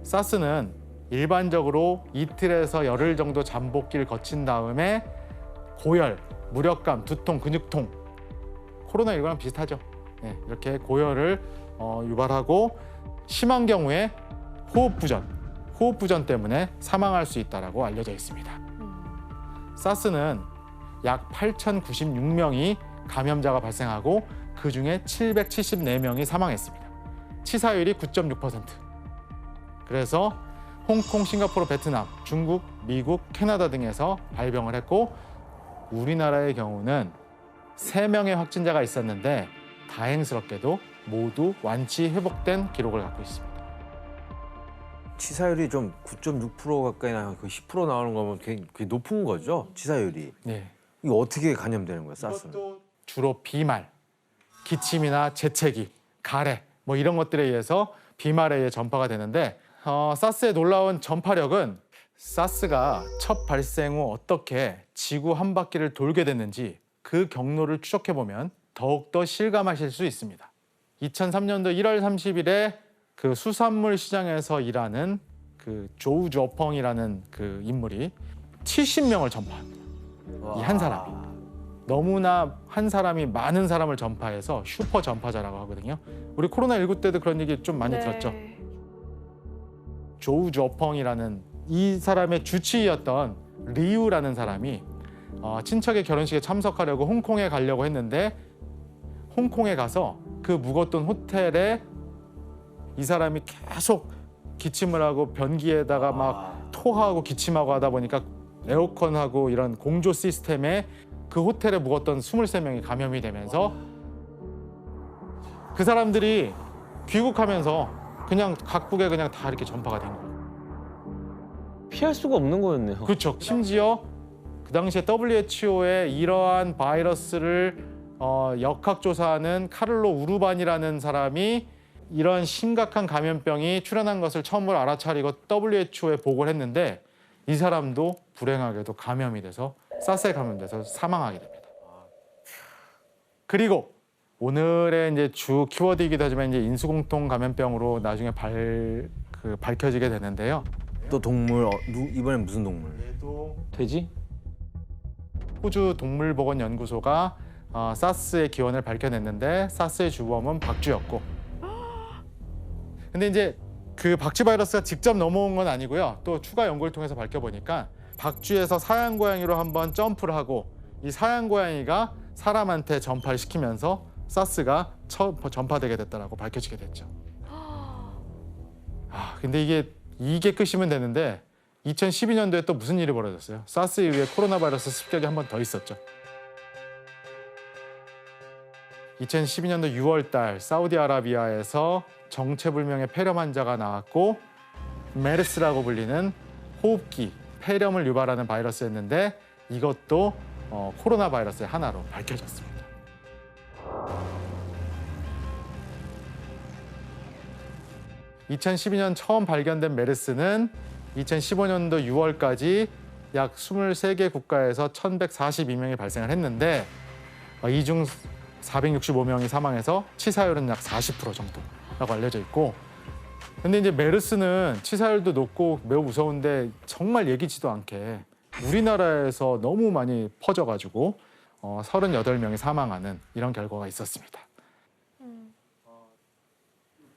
사스는 일반적으로 이틀에서 열흘 정도 잠복기를 거친 다음에 고열, 무력감, 두통, 근육통, 코로나19랑 비슷하죠. 네, 이렇게 고열을 유발하고 심한 경우에 호흡부전 때문에 사망할 수 있다고 알려져 있습니다. 사스는 약 8,096명이 감염자가 발생하고 그중에 774명이 사망했습니다. 치사율이 9.6%. 그래서 홍콩, 싱가포르, 베트남, 중국, 미국, 캐나다 등에서 발병을 했고 우리나라의 경우는 3명의 확진자가 있었는데 다행스럽게도 모두 완치 회복된 기록을 갖고 있습니다. 치사율이 좀 9.6% 가까이 나고 10% 나오는 거면 굉장히 높은 거죠, 치사율이. 네. 이거 어떻게 감염되는 거예요, 사스는? 주로 비말, 기침이나 재채기, 가래 뭐 이런 것들에 의해서 비말에 의해 전파가 되는데 사스의 놀라운 전파력은 사스가 첫 발생 후 어떻게 지구 한 바퀴를 돌게 됐는지 그 경로를 추적해보면 더욱더 실감하실 수 있습니다. 2003년도 1월 30일에 그 수산물 시장에서 일하는 그 조우 저펑이라는 그 인물이 70명을 전파합니다. 이 한 사람이. 너무나 한 사람이 많은 사람을 전파해서 슈퍼 전파자라고 하거든요. 우리 코로나19 때도 그런 얘기 좀 많이 들었죠. 조우 저펑이라는 이 사람의 주치의였던 리우라는 사람이 친척의 결혼식에 참석하려고 홍콩에 가려고 했는데 홍콩에 가서 그 묵었던 호텔에 이 사람이 계속 기침을 하고 변기에다가 막 토하고 기침하고 하다 보니까 에어컨하고 이런 공조 시스템에 그 호텔에 묵었던 23명이 감염이 되면서 그 사람들이 귀국하면서 그냥 각국에 그냥 다 이렇게 전파가 된 거예요. 피할 수가 없는 거였네요. 그렇죠. 심지어 그 당시에 WHO의 이러한 바이러스를 역학조사하는 카를로 우르반이라는 사람이 이런 심각한 감염병이 출현한 것을 처음으로 알아차리고 WHO에 보고를 했는데 이 사람도 불행하게도 감염이 돼서 사스에 감염돼서 사망하게 됩니다. 그리고 오늘의 이제 주 키워드이기도 하지만 이제 인수공통 감염병으로 나중에 밝혀지게 되는데요. 또 동물 이번엔 무슨 동물? 돼지? 호주 동물보건연구소가 사스의 기원을 밝혀냈는데 사스의 주범은 박쥐였고 근데 이제 그 박쥐 바이러스가 직접 넘어온 건 아니고요. 또 추가 연구를 통해서 밝혀보니까 박쥐에서 사양 고양이로 한번 점프를 하고 이 사양 고양이가 사람한테 전파를 시키면서 사스가 전파되게 됐다라고 밝혀지게 됐죠. 근데 이게 끝이면 되는데 2012년도에 또 무슨 일이 벌어졌어요? 사스 이후에 코로나 바이러스 습격이 한 번 더 있었죠. 2012년도 6월 달 사우디아라비아에서 정체불명의 폐렴 환자가 나왔고 메르스라고 불리는 호흡기 폐렴을 유발하는 바이러스였는데 이것도 코로나 바이러스의 하나로 밝혀졌습니다. (2012년) 처음 발견된 메르스는 2015년도 6월까지 약 23개 국가에서 1,142명이 발생을 했는데 이 중 465명이 사망해서 치사율은 약 40% 정도라고 알려져 있고, 근데 이제 메르스는 치사율도 높고 매우 무서운데 정말 예기치도 않게 우리나라에서 너무 많이 퍼져가지고 38명이 사망하는 이런 결과가 있었습니다.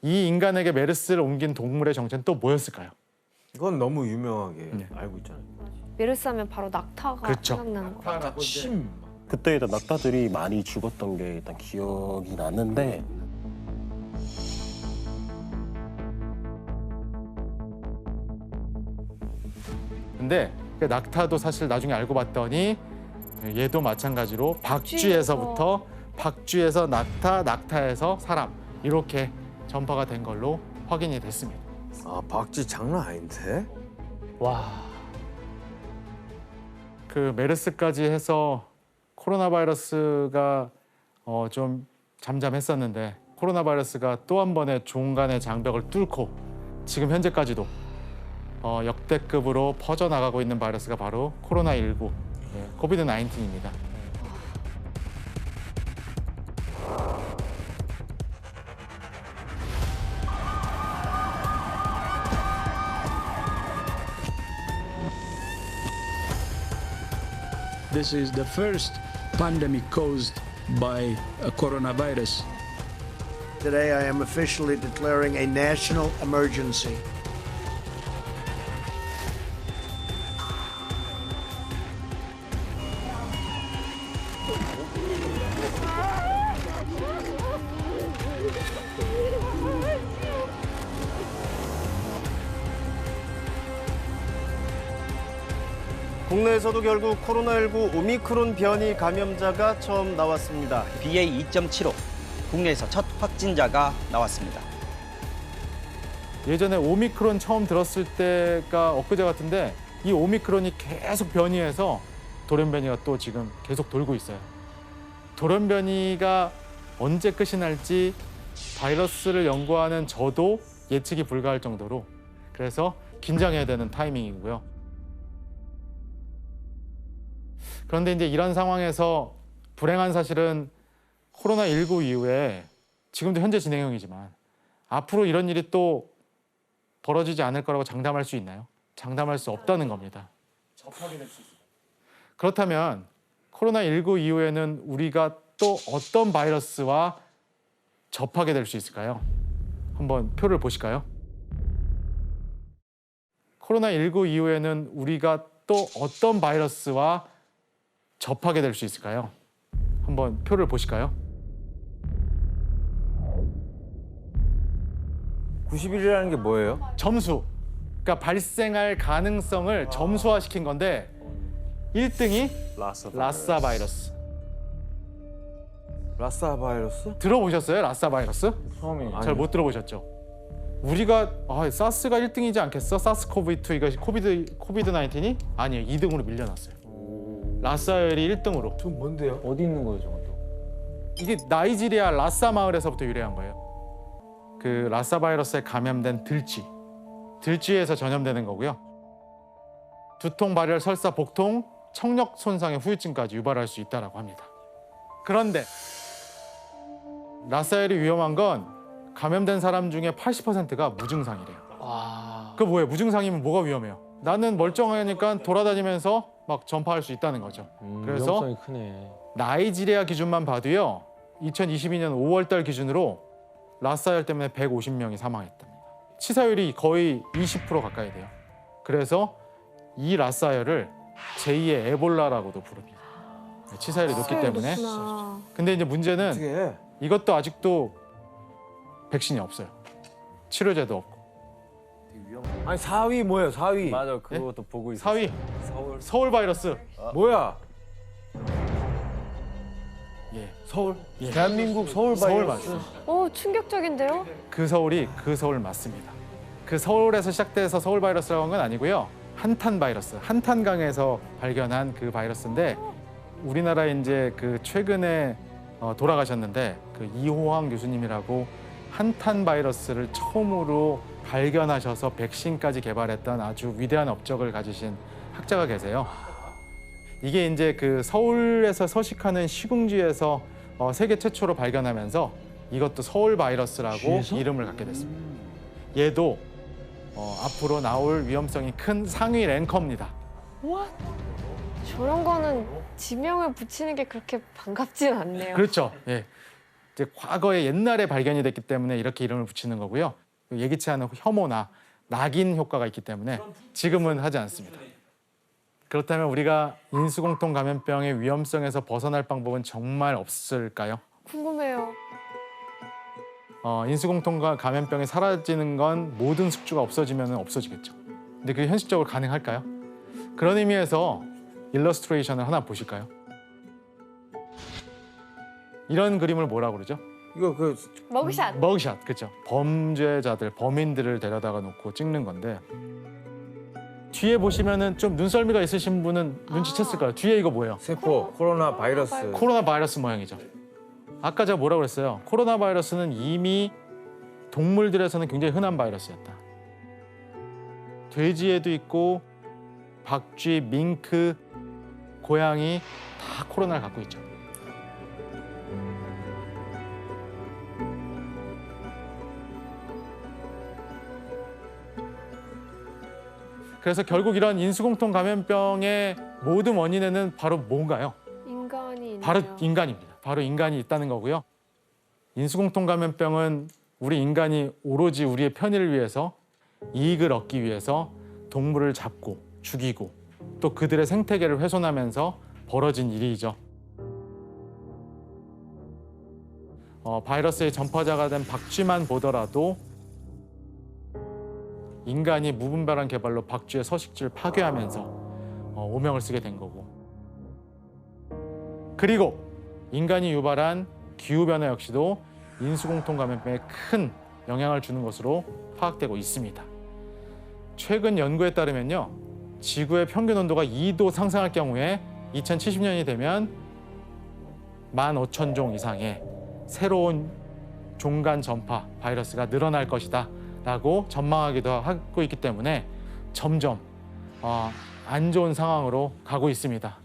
이 인간에게 메르스를 옮긴 동물의 정체는 또 뭐였을까요? 이건 너무 유명하게 알고 있잖아요. 메르스 하면 바로 낙타가 그렇죠. 생각나는 거 같아요. 그때 일단 낙타들이 많이 죽었던 게 일단 기억이 나는데 근데 그 낙타도 사실 나중에 알고 봤더니 얘도 마찬가지로 박쥐에서 낙타, 낙타에서 사람 이렇게 전파가 된 걸로 확인이 됐습니다. 아, 박쥐 장난 아닌데? 와. 그 메르스까지 해서 코로나 바이러스가 좀 잠잠했었는데 코로나 바이러스가 또 한 번의 종간의 장벽을 뚫고 지금 현재까지도 역대급으로 퍼져나가고 있는 바이러스가 바로 코로나19, 코비드-19입니다. This is the first pandemic caused by a coronavirus. Today, I am officially declaring a national emergency. 국내에서도 결국 코로나19 오미크론 변이 감염자가 처음 나왔습니다. BA.2.75 국내에서 첫 확진자가 나왔습니다. 예전에 오미크론 처음 들었을 때가 엊그제 같은데 이 오미크론이 계속 변이해서 돌연변이가 또 지금 계속 돌고 있어요. 돌연변이가 언제 끝이 날지 바이러스를 연구하는 저도 예측이 불가할 정도로 그래서 긴장해야 되는 타이밍이고요. 그런데 이제 이런 상황에서 불행한 사실은 코로나19 이후에 지금도 현재 진행형이지만 앞으로 이런 일이 또 벌어지지 않을 거라고 장담할 수 있나요? 장담할 수 없다는 겁니다. 그렇다면 코로나19 이후에는 우리가 또 어떤 바이러스와 접하게 될 수 있을까요? 한번 표를 보실까요? 코로나19 이후에는 우리가 또 어떤 바이러스와 접하게 될 수 있을까요? 한번 표를 보실까요? 91이라는 게 뭐예요? 점수. 그러니까 발생할 가능성을 점수화시킨 건데 1등이 라사 바이러스. 라사 바이러스? 들어보셨어요? 라사 바이러스? 처음이에요. 잘 못 들어보셨죠? 우리가 사스가 1등이지 않겠어? 사스코브2 이것이 코비드-19이? 아니에요. 2등으로 밀려났어요. 라사열이 1등으로. 좀 뭔데요? 어디 있는 거예요, 저것도? 이게 나이지리아 라사 마을에서부터 유래한 거예요. 그 라사 바이러스에 감염된 들쥐에서 전염되는 거고요. 두통, 발열, 설사, 복통, 청력 손상의 후유증까지 유발할 수 있다고 합니다. 그런데 라사열이 위험한 건 감염된 사람 중에 80%가 무증상이래요. 그 뭐예요? 무증상이면 뭐가 위험해요? 나는 멀쩡하니까 돌아다니면서 막 전파할 수 있다는 거죠. 그래서 위험성이 크네. 나이지리아 기준만 봐도요. 2022년 5월 달 기준으로 라사열 때문에 150명이 사망했답니다. 치사율이 거의 20% 가까이 돼요. 그래서 이 라스아열을 제2의 에볼라라고도 부릅니다. 치사율이 높기 때문에. 근데 이제 문제는 이것도 아직도 백신이 없어요. 치료제도 없고. 아니 4위 뭐예요? 4위. 맞아, 그것도 보고 있어요. 4위 서울 바이러스. 뭐야? 예. 서울? 예. 대한민국 서울 서울 바이러스. 맞습니다. 충격적인데요? 그 서울이 그 서울 맞습니다. 그 서울에서 시작돼서 서울 바이러스라고 한 건 아니고요. 한탄 바이러스, 한탄강에서 발견한 그 바이러스인데 우리나라에 이제 그 최근에 돌아가셨는데 그 이호황 교수님이라고 한탄 바이러스를 처음으로 발견하셔서 백신까지 개발했던 아주 위대한 업적을 가지신 학자가 계세요. 이게 이제 그 서울에서 서식하는 시궁지에서 세계 최초로 발견하면서 이것도 서울 바이러스라고 쥐에서? 이름을 갖게 됐습니다. 얘도 앞으로 나올 위험성이 큰 상위 랭커입니다. 저런 거는 지명을 붙이는 게 그렇게 반갑진 않네요. 그렇죠. 예. 이제 과거에 옛날에 발견이 됐기 때문에 이렇게 이름을 붙이는 거고요. 예기치 않은 혐오나 낙인 효과가 있기 때문에 지금은 하지 않습니다. 그렇다면 우리가 인수공통 감염병의 위험성에서 벗어날 방법은 정말 없을까요? 궁금해요. 인수공통 감염병이 사라지는 건 모든 숙주가 없어지면 없어지겠죠. 근데 그게 현실적으로 가능할까요? 그런 의미에서 일러스트레이션을 하나 보실까요? 이런 그림을 뭐라고 그러죠? 이거 그 머그샷. 머그샷, 그렇죠. 범죄자들, 범인들을 데려다가 놓고 찍는 건데 뒤에 보시면은 좀 눈썰미가 있으신 분은 눈치챘을 거예요. 뒤에 이거 뭐예요? 세포, 코로나 바이러스. 코로나 바이러스 모양이죠. 아까 제가 뭐라고 그랬어요? 코로나 바이러스는 이미 동물들에서는 굉장히 흔한 바이러스였다. 돼지에도 있고 박쥐, 밍크, 고양이 다 코로나를 갖고 있죠. 그래서 결국 이런 인수공통 감염병의 모든 원인에는 바로 뭔가요? 인간이 있네요. 바로 인간입니다. 바로 인간이 있다는 거고요. 인수공통 감염병은 우리 인간이 오로지 우리의 편의를 위해서 이익을 얻기 위해서 동물을 잡고 죽이고 또 그들의 생태계를 훼손하면서 벌어진 일이죠. 바이러스의 전파자가 된 박쥐만 보더라도 인간이 무분별한 개발로 박쥐의 서식지를 파괴하면서 오명을 쓰게 된 거고, 그리고 인간이 유발한 기후변화 역시도 인수공통 감염병에 큰 영향을 주는 것으로 파악되고 있습니다. 최근 연구에 따르면요, 지구의 평균 온도가 2도 상승할 경우에 2070년이 되면 15,000종 이상의 새로운 종간 전파 바이러스가 늘어날 것이다 라고 전망하기도 하고 있기 때문에 점점 안 좋은 상황으로 가고 있습니다.